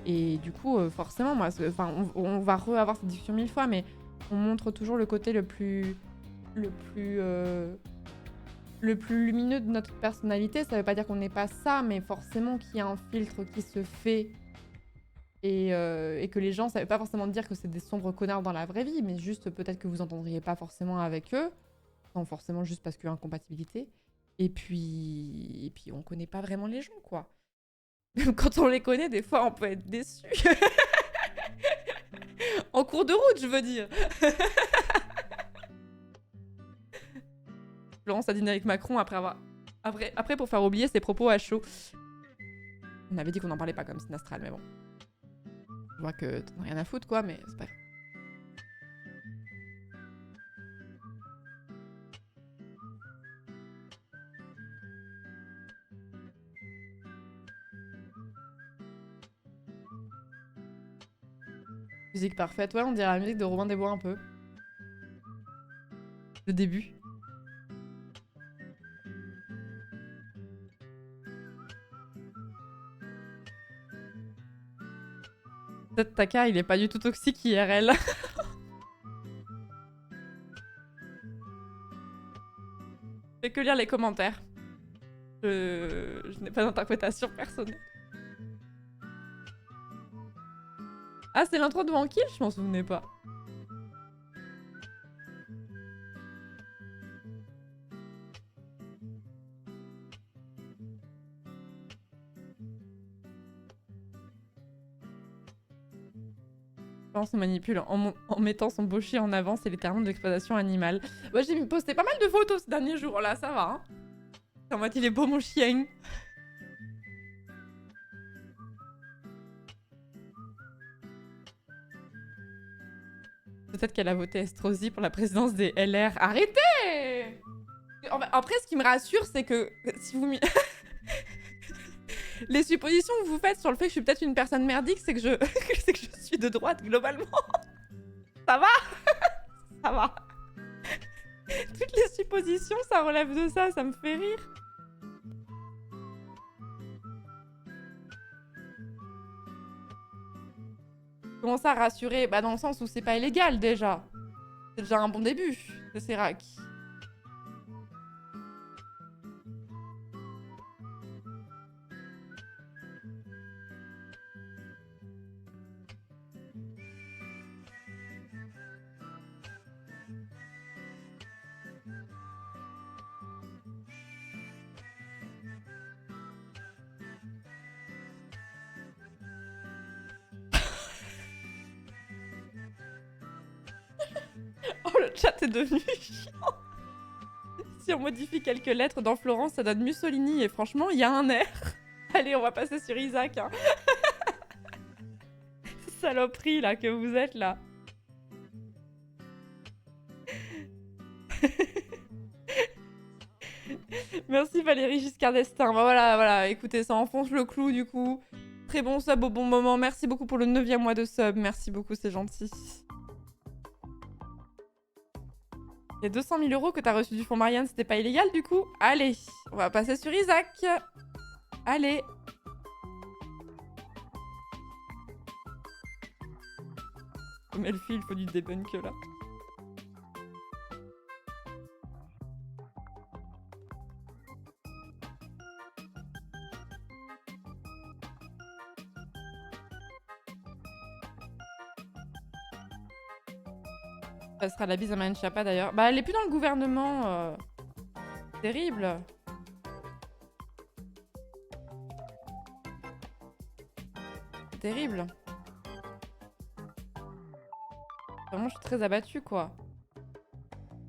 Et du coup, forcément, moi, on va avoir cette discussion 1000 fois, mais on montre toujours le côté le plus lumineux de notre personnalité. Ça veut pas dire qu'on n'est pas ça, mais forcément qu'il y a un filtre qui se fait et que les gens, ça veut pas forcément dire que c'est des sombres connards dans la vraie vie, mais juste peut-être que vous entendriez pas forcément avec eux, non forcément juste parce qu'il y a incompatibilité. Et puis on connaît pas vraiment les gens, quoi. Même quand on les connaît, des fois, on peut être déçu. En cours de route, je veux dire. Florence a dîné avec Macron après pour faire oublier ses propos à chaud. On avait dit qu'on n'en parlait pas comme Sinastral, mais bon. Je vois que t'en as rien à foutre, quoi, mais c'est pas grave. Musique parfaite, ouais, on dirait la musique de Robin des Bois un peu. Le début. Peut-être Taka, il est pas du tout toxique IRL. Je fais que lire les commentaires. Je n'ai pas d'interprétation personnelle. Ah, c'est l'intro de Van Kill? Je m'en souvenais pas. On se manipule en mettant son beau chien en avant, c'est les termes de l'exploitation animale. Ouais, j'ai posté pas mal de photos ces derniers jours, là, ça va. Hein, en mode, il est beau mon chien. Peut-être qu'elle a voté Estrosi pour la présidence des LR. Arrêtez! Après, ce qui me rassure, c'est que si vous... Les suppositions que vous faites sur le fait que je suis peut-être une personne merdique, c'est que je suis de droite, globalement. Ça va? Ça va. Toutes les suppositions, ça relève de ça, ça me fait rire. Comment ça, rassurer? Bah dans le sens où c'est pas illégal déjà. C'est déjà un bon début, de Serac. Oh, le chat est devenu chiant. Si on modifie quelques lettres dans Florence, ça donne Mussolini. Et franchement, il y a un air. Allez, on va passer sur Isaac. Hein. Saloperie, là, que vous êtes, là. Merci Valérie Giscard d'Estaing. Bah voilà, voilà, écoutez, ça enfonce le clou, du coup. Très bon sub au bon moment. Merci beaucoup pour le 9e mois de sub. Merci beaucoup, c'est gentil. Il y a 200 000 € que t'as reçu du fonds Marianne, c'était pas illégal du coup? Allez, on va passer sur Isaac. Allez. Comme elle fait, il faut du debunk là. Ça sera la bise à Marlène Schiappa d'ailleurs. Bah elle est plus dans le gouvernement. Terrible. Terrible. Vraiment, je suis très abattue quoi.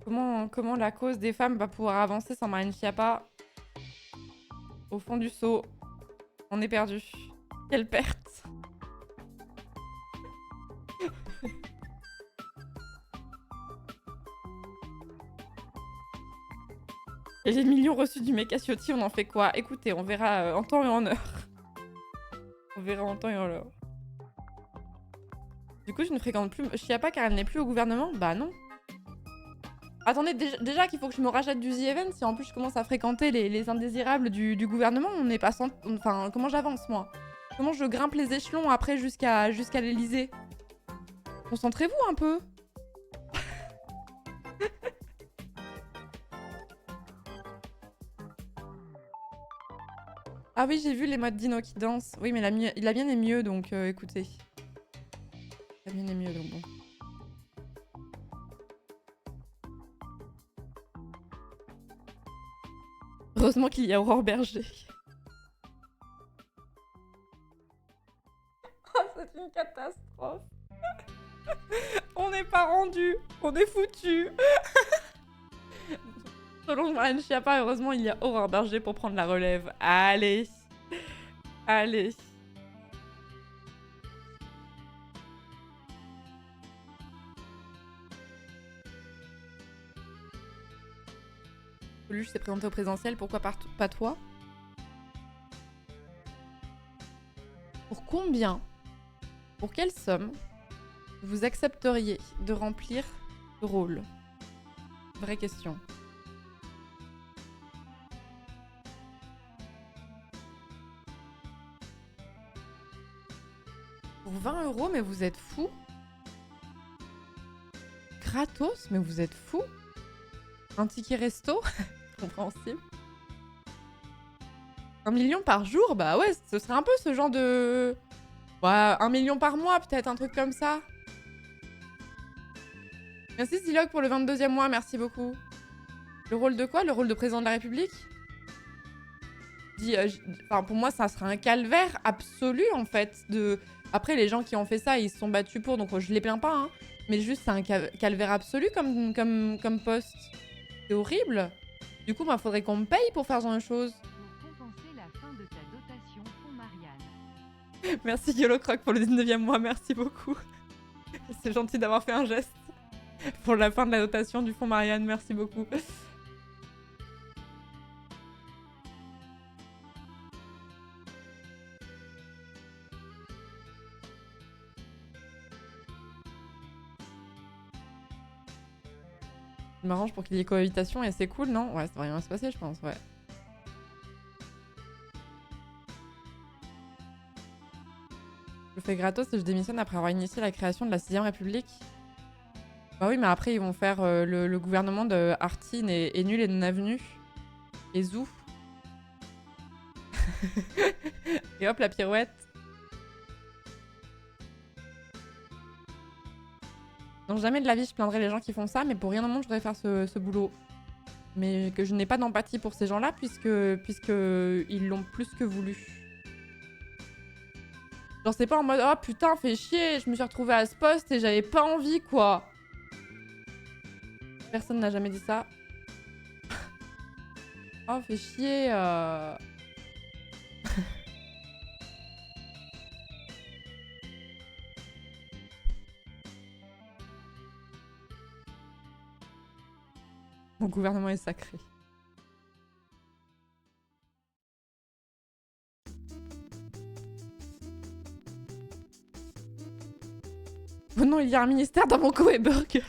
Comment la cause des femmes va pouvoir avancer sans Marlène Schiappa? Au fond du seau. On est perdu. Quelle perte. Et les millions reçus du Mecha Ciotti, on en fait quoi? Écoutez, on verra en temps et en heure. On verra en temps et en heure. Du coup, je ne fréquente plus Schiappa car elle n'est plus au gouvernement? Bah non. Attendez, déjà qu'il faut que je me rachète du The Event, si en plus je commence à fréquenter les indésirables du gouvernement, on n'est pas sans... Enfin, comment j'avance, moi? Comment je grimpe les échelons après jusqu'à l'Elysée? Concentrez-vous un peu. Ah oui, j'ai vu les modes Dino qui dansent. Oui, mais la mienne est mieux, donc écoutez. La mienne est mieux, donc bon. Heureusement qu'il y a Aurore Berger. Oh, c'est une catastrophe. On n'est pas rendu. On est foutu. Selon Marlène Schiappa, heureusement, il y a Aurore Berger pour prendre la relève. Allez. Allez. Coluche s'est présenté au présidentiel, pourquoi pas toi? Pour combien? Pour quelle somme vous accepteriez de remplir ce rôle? Vraie question. Pour 20 €, mais vous êtes fou? Gratos, mais vous êtes fou? Un ticket resto? Compréhensible. 1 million par jour? Bah ouais, ce serait un peu ce genre de... Ouais, 1 million par mois, peut-être, un truc comme ça. Merci Zilog pour le 22e mois, merci beaucoup. Le rôle de quoi? Le rôle de président de la République? Enfin, pour moi, ça serait un calvaire absolu, en fait. Après, les gens qui ont fait ça, ils se sont battus pour, donc je les plains pas, hein. Mais juste, c'est un calvaire absolu comme poste. C'est horrible. Du coup, il faudrait qu'on me paye pour faire ce genre de choses. Pour compenser la fin de ta dotation Fonds Marianne. Merci Yolo Croc pour le 19e mois, merci beaucoup. C'est gentil d'avoir fait un geste pour la fin de la dotation du Fonds Marianne, merci beaucoup. Je m'arrange pour qu'il y ait cohabitation et c'est cool, non? Ouais, ça va rien se passer, je pense, ouais. Je le fais gratos et je démissionne après avoir initié la création de la 6ème République. Bah oui, mais après, ils vont faire le gouvernement de Artine et nul et non avenu. Et zou. Et hop, la pirouette. Donc jamais de la vie, je plaindrai les gens qui font ça, mais pour rien au monde, je voudrais faire ce boulot. Mais que je n'ai pas d'empathie pour ces gens-là, puisque ils l'ont plus que voulu. Genre, c'est pas en mode « Oh putain, fais chier, je me suis retrouvée à ce poste et j'avais pas envie, quoi !» Personne n'a jamais dit ça. Oh, fais chier. Mon gouvernement est sacré. Oh non, il y a un ministère dans mon Koei Burger.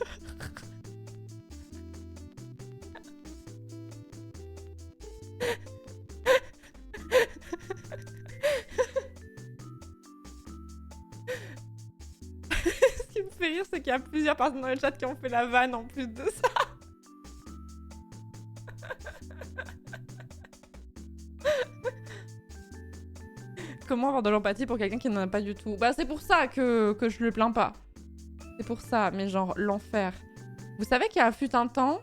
Ce qui me fait rire, c'est qu'il y a plusieurs personnes dans le chat qui ont fait la vanne en plus de ça. Comment avoir de l'empathie pour quelqu'un qui n'en a pas du tout? Bah c'est pour ça que je le plains pas. C'est pour ça, mais genre l'enfer. Vous savez qu'il y a fut un temps...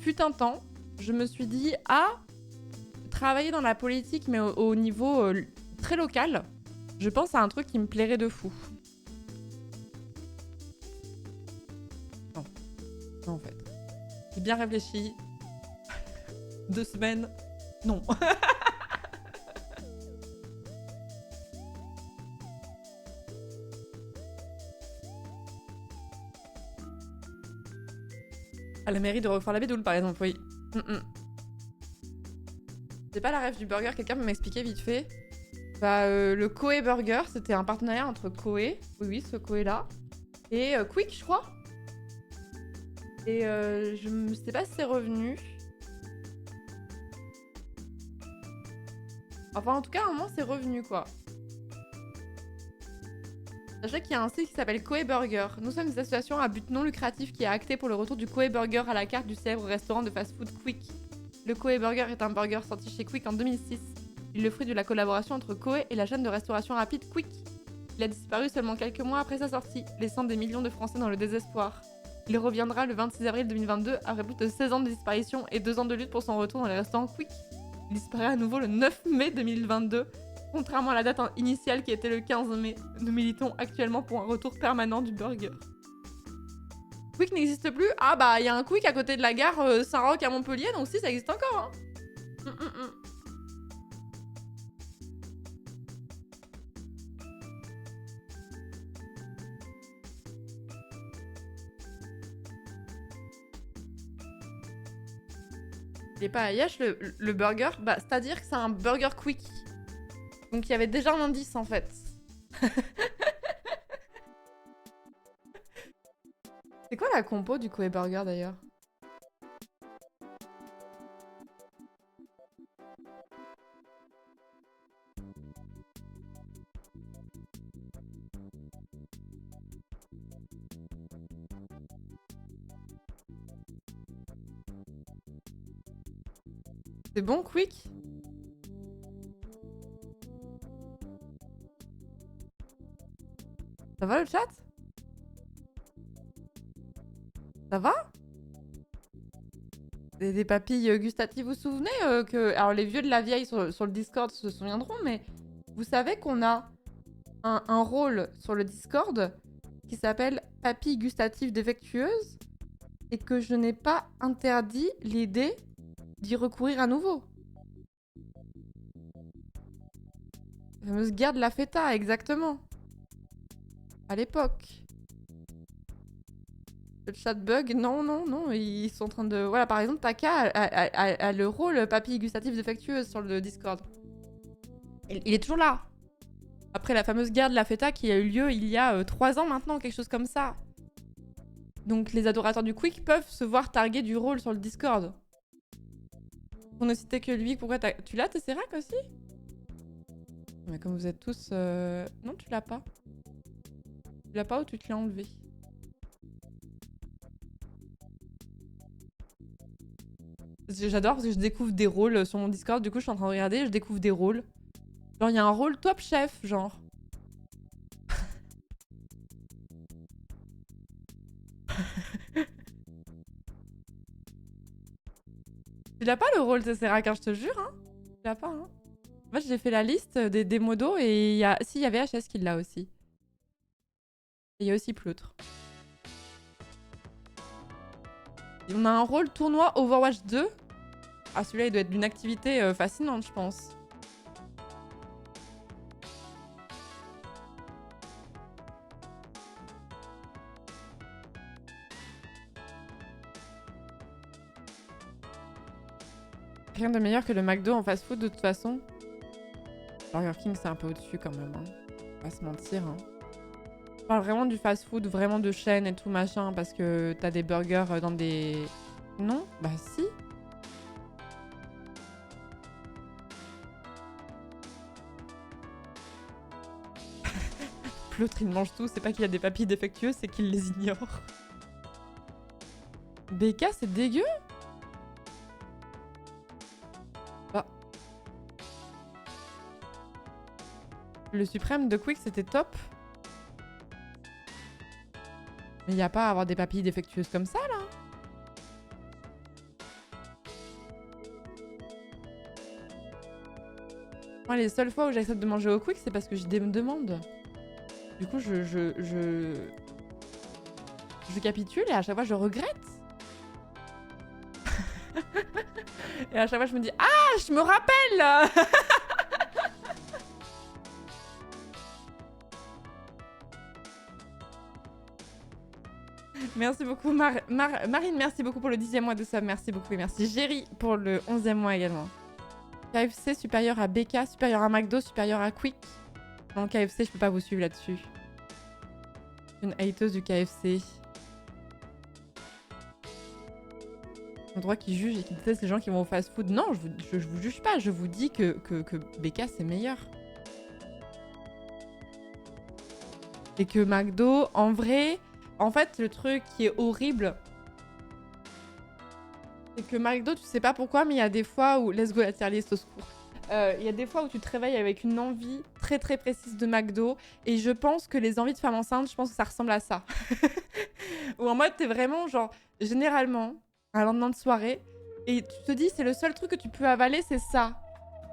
fut un temps, je me suis dit, ah, travailler dans la politique, mais au niveau très local, je pense à un truc qui me plairait de fou. Non. Non, en fait. J'ai bien réfléchi. 2 semaines. Non. À la mairie de Roquefort-la-Bédoule, par exemple, oui. C'est pas la rêve du burger, quelqu'un peut m'expliquer vite fait. Bah, le Koei Burger, c'était un partenariat entre Koei, oui, ce Koei-là, et Quick, je crois. Et je sais pas si c'est revenu. Enfin, en tout cas, à un moment, c'est revenu, quoi. Sachez qu'il y a un site qui s'appelle Koei Burger. Nous sommes une association à but non lucratif qui a acté pour le retour du Koei Burger à la carte du célèbre restaurant de fast-food Quick. Le Koei Burger est un burger sorti chez Quick en 2006. Il est le fruit de la collaboration entre Koei et la chaîne de restauration rapide Quick. Il a disparu seulement quelques mois après sa sortie, laissant des millions de Français dans le désespoir. Il reviendra le 26 avril 2022 après plus de 16 ans de disparition et 2 ans de lutte pour son retour dans les restaurants Quick. Il disparaît à nouveau le 9 mai 2022. Contrairement à la date initiale qui était le 15 mai, nous militons actuellement pour un retour permanent du burger. Quick n'existe plus? Ah bah il y a un Quick à côté de la gare Saint-Roch à Montpellier, donc si ça existe encore. Hein. Il est pas à Yesh le burger, bah c'est-à-dire que c'est un burger quick. Donc il y avait déjà un indice en fait. C'est quoi la compo du Koei Burger d'ailleurs? C'est bon, quick? Ça va le chat? Ça va? Des papilles gustatives, vous vous souvenez que... Alors les vieux de la vieille sur le Discord se souviendront, mais vous savez qu'on a un rôle sur le Discord qui s'appelle papilles gustatives défectueuses et que je n'ai pas interdit l'idée d'y recourir à nouveau. La fameuse guerre de la feta, exactement. À l'époque. Le chat bug, non, ils sont en train de... Voilà, par exemple, Taka a le rôle papille gustative défectueuse sur le Discord. Il est toujours là. Après la fameuse guerre de la feta qui a eu lieu il y a 3 ans maintenant, quelque chose comme ça. Donc les adorateurs du Quick peuvent se voir targuer du rôle sur le Discord. On ne citait que lui, pourquoi tu l'as, Tesseract aussi? Mais comme vous êtes tous... Non, tu l'as pas. Tu l'as pas ou tu te l'as enlevé? J'adore parce que je découvre des rôles sur mon Discord. Du coup, je suis en train de regarder et je découvre des rôles. Genre, il y a un rôle top chef, genre. Tu l'as pas le rôle Tesseract, je te jure, hein? Tu l'as pas, hein? En fait, j'ai fait la liste des modos et il y a... Si, il y avait HS qui l'a aussi. Et il y a aussi Ploutre. Et on a un rôle tournoi Overwatch 2. Ah, celui-là, il doit être d'une activité fascinante, je pense. Rien de meilleur que le McDo en fast-food de toute façon. Burger King, c'est un peu au-dessus quand même. Hein. On va se mentir. Hein. Je parle vraiment du fast-food, vraiment de chaîne et tout machin, parce que t'as des burgers dans des... Non? Bah si. L'autre, il mange tout. C'est pas qu'il a des papilles défectueuses, c'est qu'il les ignore. BK, c'est dégueu? Bah. Le suprême de Quick, c'était top. Mais y a pas à avoir des papilles défectueuses comme ça, là. Moi, les seules fois où j'accepte de manger au Quick, c'est parce que j'ai des demandes. Du coup, je capitule et à chaque fois, je regrette. Et à chaque fois, je me dis « Ah, je me rappelle !» Merci beaucoup, Marine, merci beaucoup pour le 10e mois de sub, merci beaucoup et merci Géry pour le 11e mois également. KFC supérieur à BK, supérieur à McDo, supérieur à Quick. Non, KFC, je peux pas vous suivre là-dessus. Une hateuse du KFC. Un droit qui juge et qui déteste les gens qui vont au fast-food. Non, je vous juge pas, je vous dis que BK c'est meilleur. Et que McDo, en vrai, en fait, le truc qui est horrible, c'est que McDo, tu sais pas pourquoi, mais il y a des fois où... Let's go la tier list, au secours. Il y a des fois où tu te réveilles avec une envie très très précise de McDo et je pense que les envies de femme enceinte, je pense que ça ressemble à ça. Ou en mode, t'es vraiment genre, généralement, un lendemain de soirée et tu te dis, c'est le seul truc que tu peux avaler, c'est ça.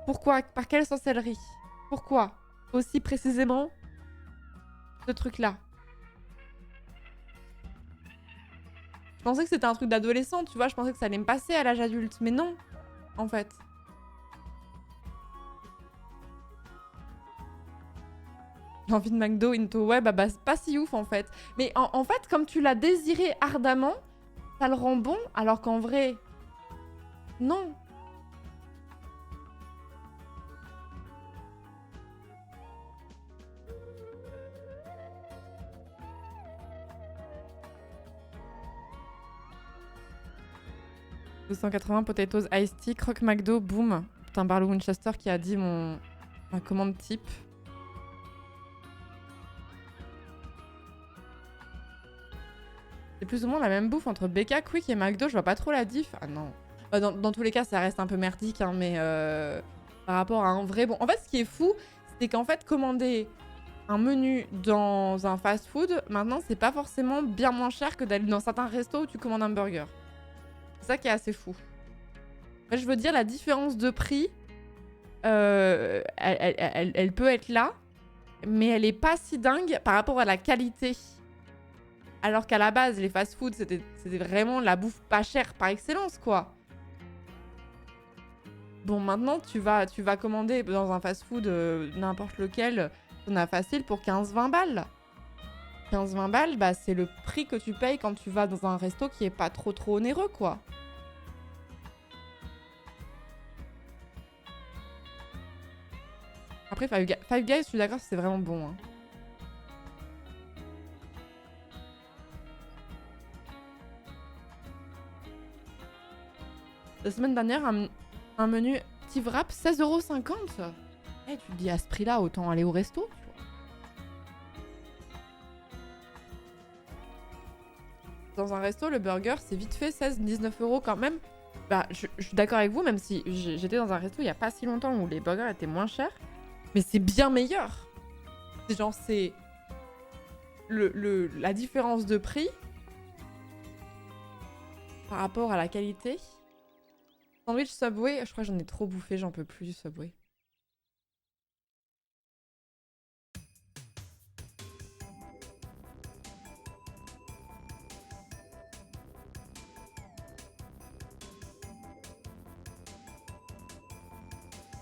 Pourquoi? Par quelle sorcellerie? Pourquoi? Aussi précisément, ce truc-là. Je pensais que c'était un truc d'adolescent, tu vois, je pensais que ça allait me passer à l'âge adulte, mais non, en fait. L'envie de McDo into web, bah c'est pas si ouf en fait. Mais en fait, comme tu l'as désiré ardemment, ça le rend bon, alors qu'en vrai, non. « 280 potatoes iced tea, croque McDo, boum. » Putain, Barlow Winchester qui a dit ma commande type. C'est plus ou moins la même bouffe entre BK, Quick et McDo, je vois pas trop la diff. Ah non. Bah, dans tous les cas, ça reste un peu merdique, hein, mais par rapport à un vrai bon... En fait, ce qui est fou, c'est qu'en fait, commander un menu dans un fast-food, maintenant, c'est pas forcément bien moins cher que d'aller dans certains restos où tu commandes un burger. C'est ça qui est assez fou. En fait, je veux dire, la différence de prix, elle peut être là, mais elle est pas si dingue par rapport à la qualité. Alors qu'à la base, les fast-foods, c'était vraiment la bouffe pas chère par excellence, quoi. Bon, maintenant, tu vas commander dans un fast-food n'importe lequel, on a facile pour 15-20 balles. 15-20 balles, bah, c'est le prix que tu payes quand tu vas dans un resto qui est pas trop onéreux, quoi. Après, Five Guys, je suis d'accord, c'est vraiment bon, hein. La semaine dernière, un menu petit wrap, 16,50 €. tu te dis à ce prix-là, autant aller au resto, tu vois. Dans un resto, le burger, c'est vite fait 16-19 € quand même. Bah, je suis d'accord avec vous, même si j'étais dans un resto il y a pas si longtemps où les burgers étaient moins chers. Mais c'est bien meilleur. C'est genre, c'est... la différence de prix par rapport à la qualité. Sandwich Subway, je crois que j'en ai trop bouffé, j'en peux plus du Subway.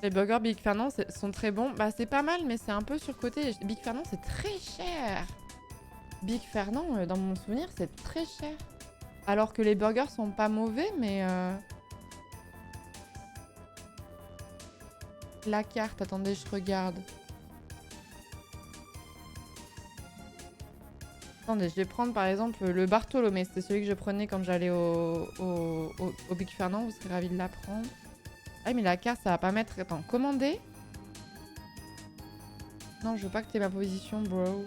Les burgers Big Fernand sont très bons. Bah c'est pas mal, mais c'est un peu surcoté. Big Fernand, c'est très cher. Big Fernand, dans mon souvenir, c'est très cher. Alors que les burgers sont pas mauvais, mais... La carte, attendez, je regarde. Attendez, je vais prendre par exemple le Bartholomé. C'était celui que je prenais quand j'allais au Big Fernand. Vous serez ravis de l'apprendre. Ah mais la carte, ça va pas mettre... Attends, commander. Non, je veux pas que t'aies ma position, bro.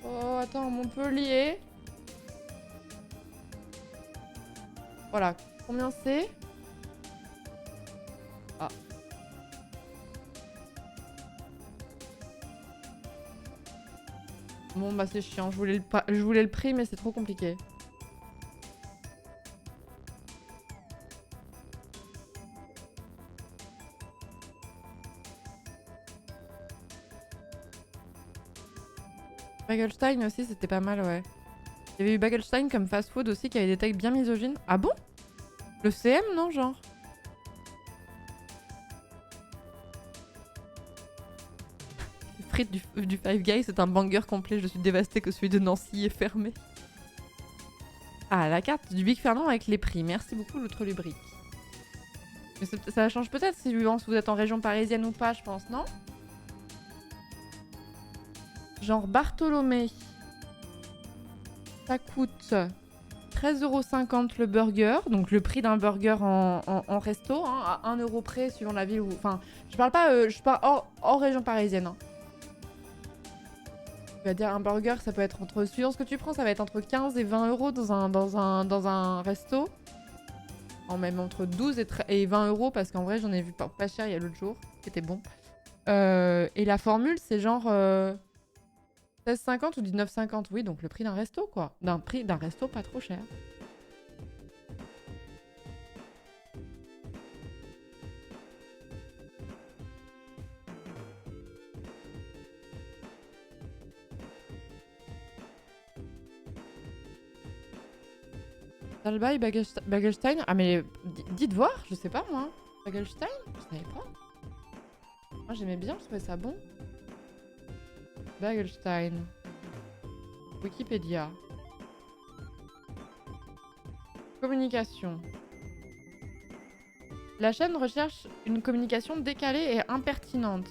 Oh, attends, Montpellier. Voilà, combien c'est? Ah. Bon, bah c'est chiant. Je voulais le prix, mais c'est trop compliqué. Bagelstein aussi, c'était pas mal, ouais. Il y avait eu Bagelstein comme fast-food aussi qui avait des tags bien misogynes. Ah bon? Le CM, non, genre? Les frites du Five Guys, c'est un banger complet. Je suis dévastée que celui de Nancy est fermé. Ah, la carte du Big Fernand avec les prix. Merci beaucoup, l'autre lubrique. Mais ça change peut-être si vous êtes en région parisienne ou pas, je pense, non? Genre Bartholomé. Ça coûte 13,50 € le burger. Donc le prix d'un burger en resto, hein, à 1 € près suivant la ville où... Enfin, je parle pas hors région parisienne. Hein. Je vais dire un burger, ça peut être entre... Suivant ce que tu prends, ça va être entre 15 et 20 € dans un resto. En même entre 12 et 20 € parce qu'en vrai, j'en ai vu pas cher il y a l'autre jour. C'était bon. Et la formule, c'est genre... 16,50 ou 19,50, oui, donc le prix d'un resto, quoi. D'un resto pas trop cher. Dalba et Bagelstein. Ah, mais dites voir, je sais pas moi. Bagelstein, je savais pas. Moi j'aimais bien, je trouvais ça bon. Bagelstein. Wikipédia. Communication. La chaîne recherche une communication décalée et impertinente.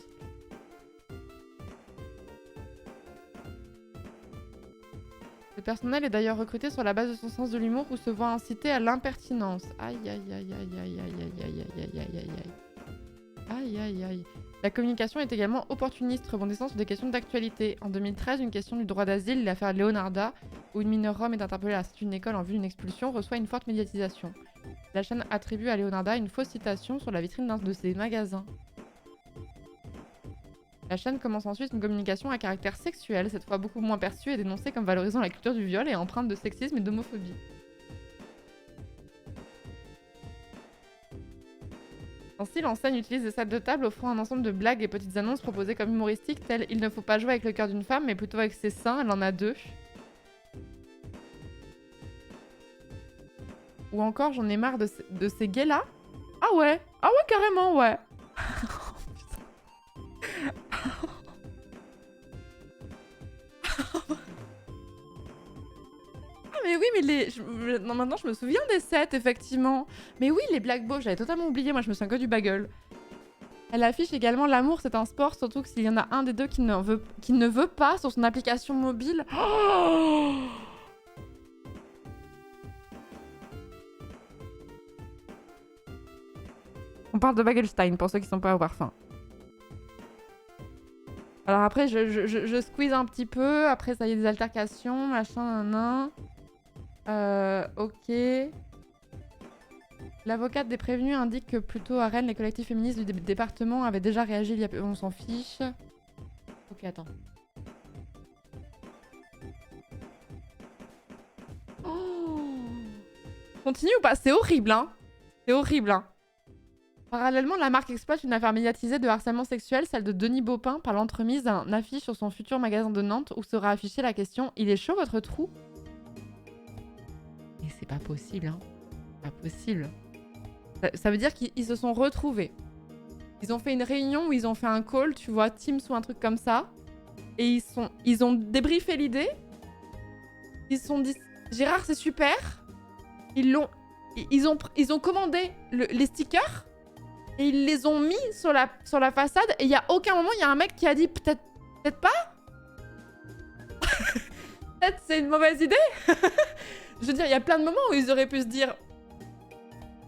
Le personnel est d'ailleurs recruté sur la base de son sens de l'humour ou se voit incité à l'impertinence. Aïe aïe aïe aïe aïe aïe aïe aïe aïe aïe aïe aïe. Aïe aïe aïe. La communication est également opportuniste, rebondissant sur des questions d'actualité. En 2013, une question du droit d'asile, l'affaire Leonarda, où une mineure rome est interpellée à l'Institut d'une école en vue d'une expulsion, reçoit une forte médiatisation. La chaîne attribue à Leonarda une fausse citation sur la vitrine d'un de ses magasins. La chaîne commence ensuite une communication à caractère sexuel, cette fois beaucoup moins perçue et dénoncée comme valorisant la culture du viol et empreinte de sexisme et d'homophobie. Ainsi, l'enseigne utilise des salles de table offrant un ensemble de blagues et petites annonces proposées comme humoristiques telles « Il ne faut pas jouer avec le cœur d'une femme, mais plutôt avec ses seins, elle en a deux ». Ou encore « J'en ai marre de ces gays-là ». Ah ouais, carrément, ouais. Mais oui, mais non, maintenant je me souviens des sets, effectivement. Mais oui, les Black Bows, j'avais totalement oublié, moi je me souviens que du bagel. Elle affiche également l'amour, c'est un sport, surtout que s'il y en a un des deux qui ne veut pas sur son application mobile. Oh On parle de Bagelstein pour ceux qui sont pas avoir faim. Alors après, je squeeze un petit peu. Après, ça y est, des altercations, machin, nan. Ok. L'avocate des prévenus indique que plutôt à Rennes, les collectifs féministes du département avaient déjà réagi il y a peu. On s'en fiche. Ok, attends. Oh. Continue ou pas? C'est horrible, hein. C'est horrible, hein. Parallèlement, la marque exploite une affaire médiatisée de harcèlement sexuel, celle de Denis Baupin, par l'entremise d'un affiche sur son futur magasin de Nantes où sera affichée la question « Il est chaud votre trou ?» Mais c'est pas possible, hein. Pas possible. Ça veut dire qu'ils se sont retrouvés. Ils ont fait une réunion où ils ont fait un call, tu vois, Teams ou un truc comme ça. Et ils ont débriefé l'idée. Ils se sont dit « Gérard, c'est super !» Ils ont commandé les stickers. Et ils les ont mis sur la façade. Et il n'y a aucun moment, il y a un mec qui a dit peut-être pas. Peut-être c'est une mauvaise idée. Je veux dire, il y a plein de moments où ils auraient pu se dire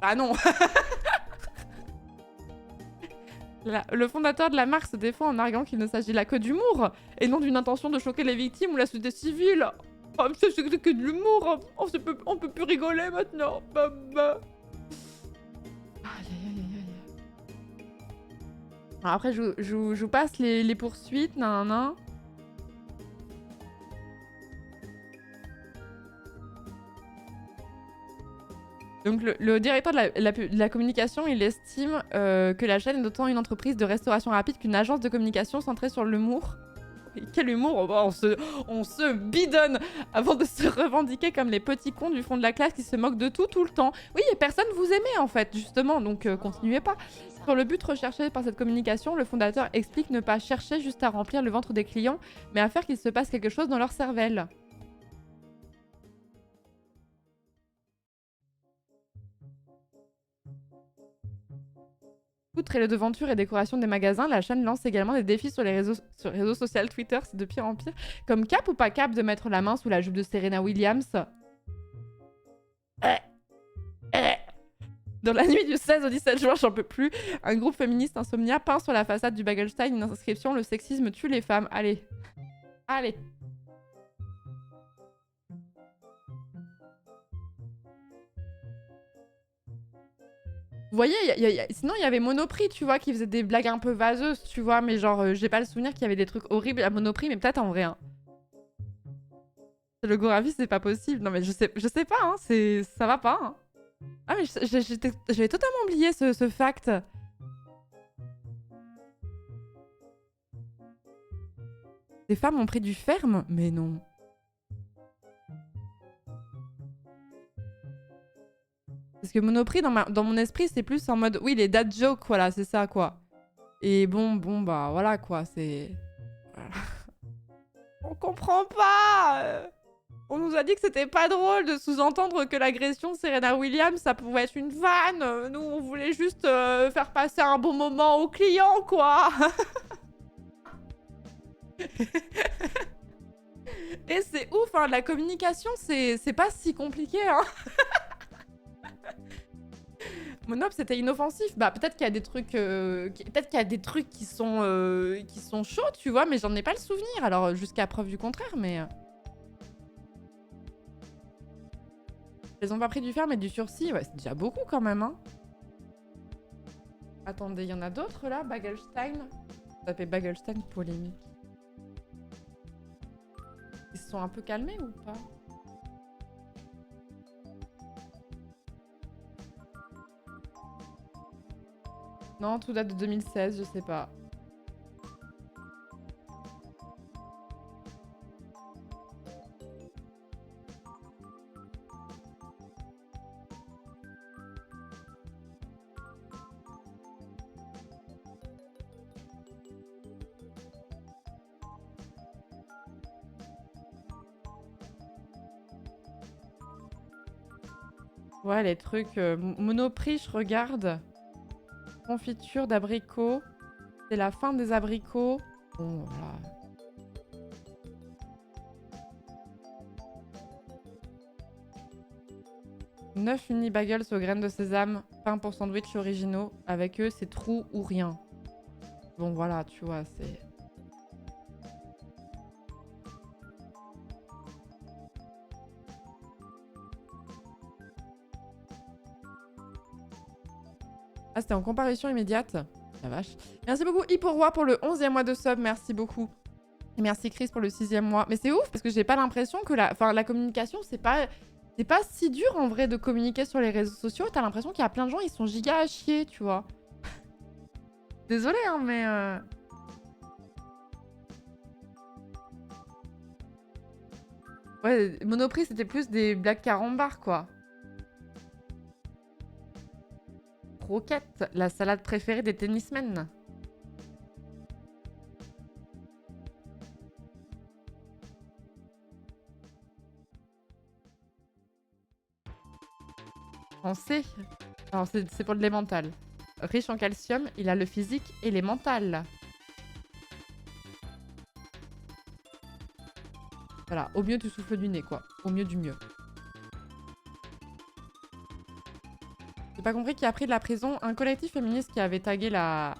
bah non. Le fondateur de la marque se défend en arguant qu'il ne s'agit là que d'humour et non d'une intention de choquer les victimes ou la société civile. Oh, c'est que de l'humour. On peut plus rigoler maintenant. Bah. Après, je vous passe les poursuites, nan. Donc, le directeur de la communication, il estime que la chaîne est autant une entreprise de restauration rapide qu'une agence de communication centrée sur l'humour. Et quel humour! On se bidonne avant de se revendiquer comme les petits cons du fond de la classe qui se moquent de tout le temps. Oui, et personne vous aimait en fait, justement, donc continuez pas. Sur le but recherché par cette communication, le fondateur explique ne pas chercher juste à remplir le ventre des clients, mais à faire qu'il se passe quelque chose dans leur cervelle. Outre les devantures et décorations des magasins, la chaîne lance également des défis sur les réseaux sociaux Twitter, c'est de pire en pire. Comme cap ou pas cap de mettre la main sous la jupe de Serena Williams. Dans la nuit du 16 au 17 juin, j'en peux plus, un groupe féministe insomnia peint sur la façade du Bagelstein une inscription « Le sexisme tue les femmes ». Allez. Allez. Vous voyez, sinon il y avait Monoprix, tu vois, qui faisait des blagues un peu vaseuses, tu vois, mais genre, j'ai pas le souvenir qu'il y avait des trucs horribles à Monoprix, mais peut-être en vrai. Hein. Le graphiste, c'est pas possible. Non, mais je sais pas, hein, ça va pas. Hein. Ah, mais j'avais totalement oublié ce fact. Des femmes ont pris du ferme? Mais non. Parce que Monoprix, dans mon esprit, c'est plus en mode... Oui, les dad jokes, voilà, c'est ça, quoi. Et bon, bah, voilà, quoi, c'est... Voilà. On comprend pas. On nous a dit que c'était pas drôle de sous-entendre que l'agression Serena Williams, ça pouvait être une vanne. Nous, on voulait juste faire passer un bon moment aux clients, quoi. Et c'est ouf, hein, la communication, c'est pas si compliqué, hein. Monop, c'était inoffensif. Bah, peut-être qu'il y a des trucs, qui sont chauds, tu vois, mais j'en ai pas le souvenir. Alors, jusqu'à preuve du contraire, mais... Ils ont pas pris du fer, mais du sursis. Ouais, c'est déjà beaucoup, quand même, hein. Attendez, il y en a d'autres, là? Bagelstein. Ça s'appelle Bagelstein polémique. Ils se sont un peu calmés ou pas? Non, tout date de 2016, je sais pas. Ouais, les trucs... Monoprix, je regarde. Confiture d'abricots. C'est la fin des abricots. Bon, voilà. 9 mini bagels aux graines de sésame, pain pour sandwich originaux. Avec eux, c'est trou ou rien. Bon, voilà, tu vois, c'est... Ah, c'était en comparution immédiate. La vache. Merci beaucoup, Hyporoi, pour le 11e mois de sub. Merci beaucoup. Et merci, Chris, pour le 6e mois. Mais c'est ouf, parce que j'ai pas l'impression que la communication, c'est pas si dur, en vrai, de communiquer sur les réseaux sociaux. T'as l'impression qu'il y a plein de gens, ils sont giga à chier, tu vois. Désolée, hein, mais... Ouais, Monoprix, c'était plus des blagues carambars, quoi. Croquette, la salade préférée des tennismen. Français. Alors, c'est pour le lait mental. Riche en calcium, il a le physique et les mentales. Voilà, au mieux tu souffles du nez, quoi. Au mieux du mieux. J'ai pas compris qui a pris de la prison un collectif féministe qui avait tagué la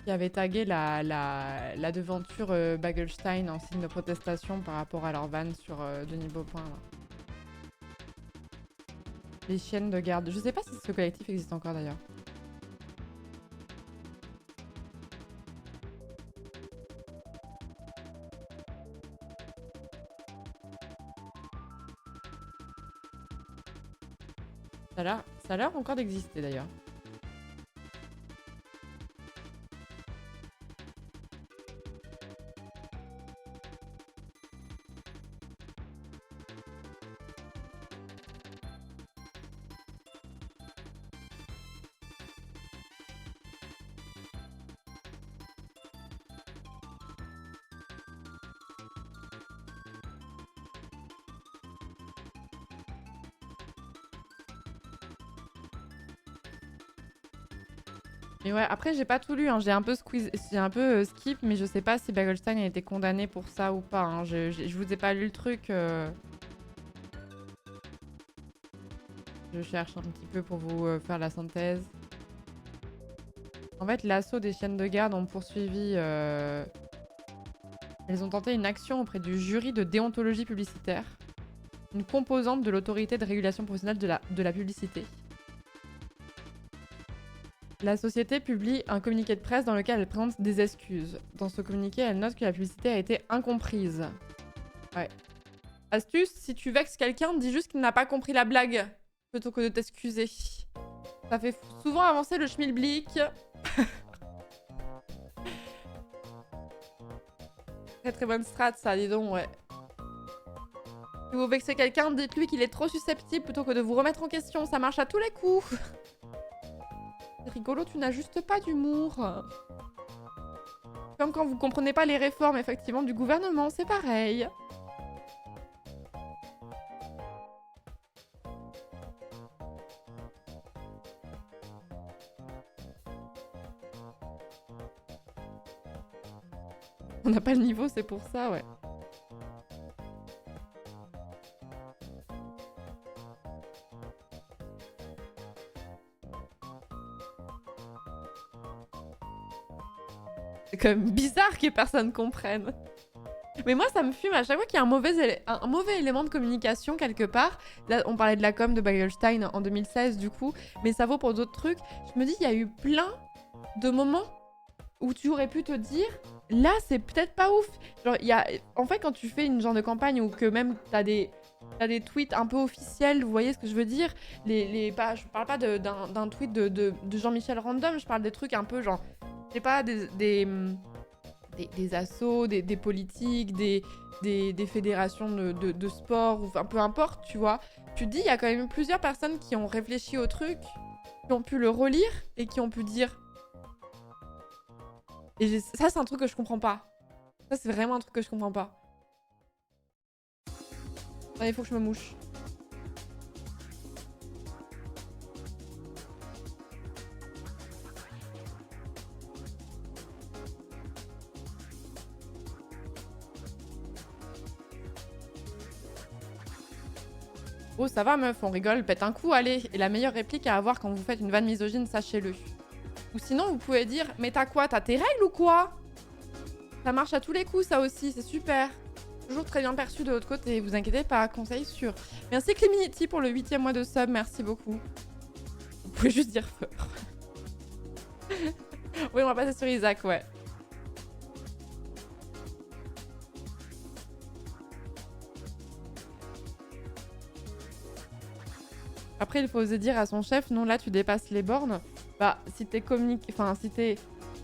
devanture Bagelstein en signe de protestation par rapport à leur vanne sur Denis Baupin. Là. Les chiennes de garde. Je sais pas si ce collectif existe encore d'ailleurs. Ça a l'air encore d'exister d'ailleurs. Mais ouais, après j'ai pas tout lu, hein. J'ai un peu skip, mais je sais pas si Bagelstein a été condamné pour ça ou pas. Hein. Je vous ai pas lu le truc. Je cherche un petit peu pour vous faire la synthèse. En fait, l'assaut des chiennes de garde ont poursuivi... Elles ont tenté une action auprès du jury de déontologie publicitaire, une composante de l'autorité de régulation professionnelle de la publicité. La société publie un communiqué de presse dans lequel elle présente des excuses. Dans ce communiqué, elle note que la publicité a été incomprise. Ouais. Astuce, si tu vexes quelqu'un, dis juste qu'il n'a pas compris la blague, plutôt que de t'excuser. Ça fait souvent avancer le schmilblick. Très très bonne strat ça, dis donc, ouais. Si vous vexez quelqu'un, dites-lui qu'il est trop susceptible plutôt que de vous remettre en question. Ça marche à tous les coups. C'est rigolo, tu n'as juste pas d'humour. Comme quand vous comprenez pas les réformes, effectivement, du gouvernement, c'est pareil. On n'a pas le niveau, c'est pour ça, ouais. C'est quand même bizarre que personne comprenne. Mais moi, ça me fume à chaque fois qu'il y a un mauvais élément de communication quelque part. Là, on parlait de la com de Bagelstein en 2016, du coup. Mais ça vaut pour d'autres trucs. Je me dis, il y a eu plein de moments où tu aurais pu te dire, là, c'est peut-être pas ouf. Genre, en fait, quand tu fais une genre de campagne ou que même t'as des tweets un peu officiels, vous voyez ce que je veux dire. Je parle pas d'un tweet de Jean-Michel Random, je parle des trucs un peu genre... C'est pas des assos, des politiques, des fédérations de sport, ou enfin peu importe, tu vois. Tu te dis, il y a quand même plusieurs personnes qui ont réfléchi au truc, qui ont pu le relire et qui ont pu dire. Et ça, c'est un truc que je comprends pas. Ça, c'est vraiment un truc que je comprends pas. Il faut que je me mouche. Oh, ça va, meuf, on rigole, pète un coup, allez. Et la meilleure réplique à avoir quand vous faites une vanne misogyne, sachez-le. Ou sinon, vous pouvez dire, mais t'as quoi? T'as tes règles ou quoi? Ça marche à tous les coups, ça aussi, c'est super. Toujours très bien perçu de l'autre côté, vous inquiétez pas, conseil sûr. Merci Cléminity pour le 8e mois de sub, merci beaucoup. Vous pouvez juste dire feur. Oui, on va passer sur Isaac, ouais. Après, il faut oser dire à son chef, non, là, tu dépasses les bornes. Bah, si t'es Enfin, si t'es...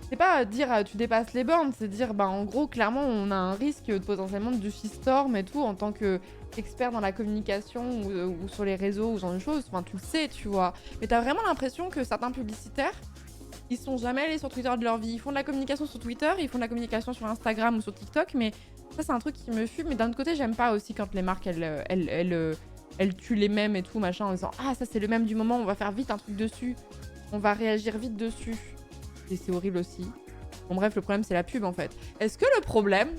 C'est pas dire tu dépasses les bornes, c'est dire, bah, en gros, clairement, on a un risque potentiellement de shitstorm et tout, en tant qu'expert dans la communication ou sur les réseaux ou ce genre de choses. Enfin, tu le sais, tu vois. Mais t'as vraiment l'impression que certains publicitaires, ils sont jamais allés sur Twitter de leur vie. Ils font de la communication sur Twitter, ils font de la communication sur Instagram ou sur TikTok, mais ça, c'est un truc qui me fume. Mais d'un autre côté, j'aime pas aussi quand les marques, elles tuent les mèmes et tout, machin, en disant « Ah, ça, c'est le mème du moment, on va faire vite un truc dessus. On va réagir vite dessus. » Et c'est horrible aussi. Bon, bref, le problème, c'est la pub, en fait. Est-ce que le problème,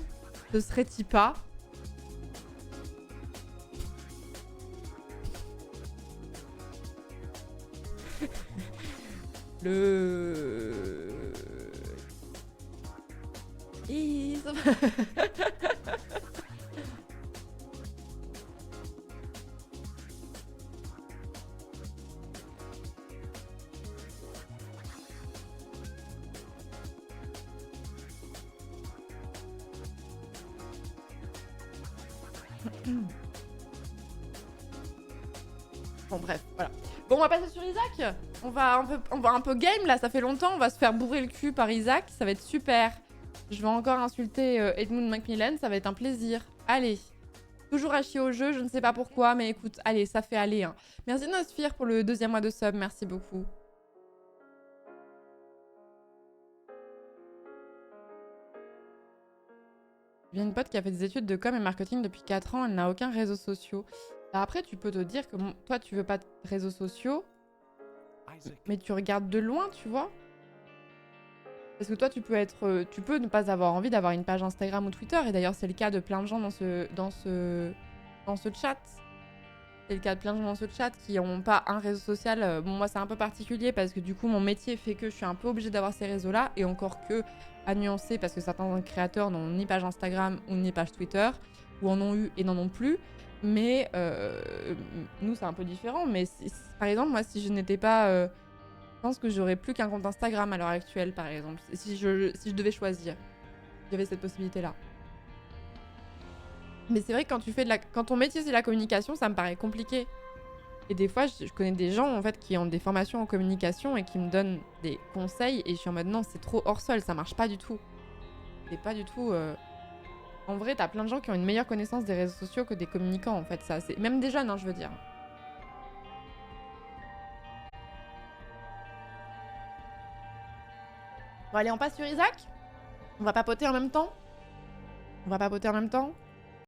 ce serait-il pas... Bon, bref, voilà. Bon, on va passer sur Isaac. On va un peu game, là, ça fait longtemps. On va se faire bourrer le cul par Isaac, ça va être super. Je vais encore insulter Edmund Macmillan, ça va être un plaisir. Allez. Toujours à chier au jeu, je ne sais pas pourquoi, mais écoute, allez, ça fait aller. Hein. Merci Nosphere pour le 2e mois de sub, merci beaucoup. J'ai une pote qui a fait des études de com et marketing depuis 4 ans, elle n'a aucun réseau social. Bah après, tu peux te dire que toi, tu veux pas de réseaux sociaux, mais tu regardes de loin, tu vois. Parce que toi, tu peux ne pas avoir envie d'avoir une page Instagram ou Twitter, et d'ailleurs, c'est le cas de plein de gens dans ce chat. C'est le cas de plein de gens dans ce chat qui n'ont pas un réseau social. Bon, moi, c'est un peu particulier parce que du coup, mon métier fait que je suis un peu obligée d'avoir ces réseaux-là, et encore que à nuancer parce que certains créateurs n'ont ni page Instagram ou ni page Twitter, ou en ont eu et n'en ont plus. Mais nous, c'est un peu différent. Mais par exemple, moi, si je n'étais pas... je pense que j'aurais plus qu'un compte Instagram à l'heure actuelle, par exemple. Si je devais choisir, j'avais cette possibilité-là. Mais c'est vrai que quand ton métier, c'est la communication, ça me paraît compliqué. Et des fois, je connais des gens, en fait, qui ont des formations en communication et qui me donnent des conseils. Et je suis en mode, non, c'est trop hors sol, ça marche pas du tout. C'est pas du tout... En vrai, t'as plein de gens qui ont une meilleure connaissance des réseaux sociaux que des communicants, en fait. Ça, c'est même des jeunes, hein, je veux dire. Bon, allez, on passe sur Isaac. On va papoter en même temps.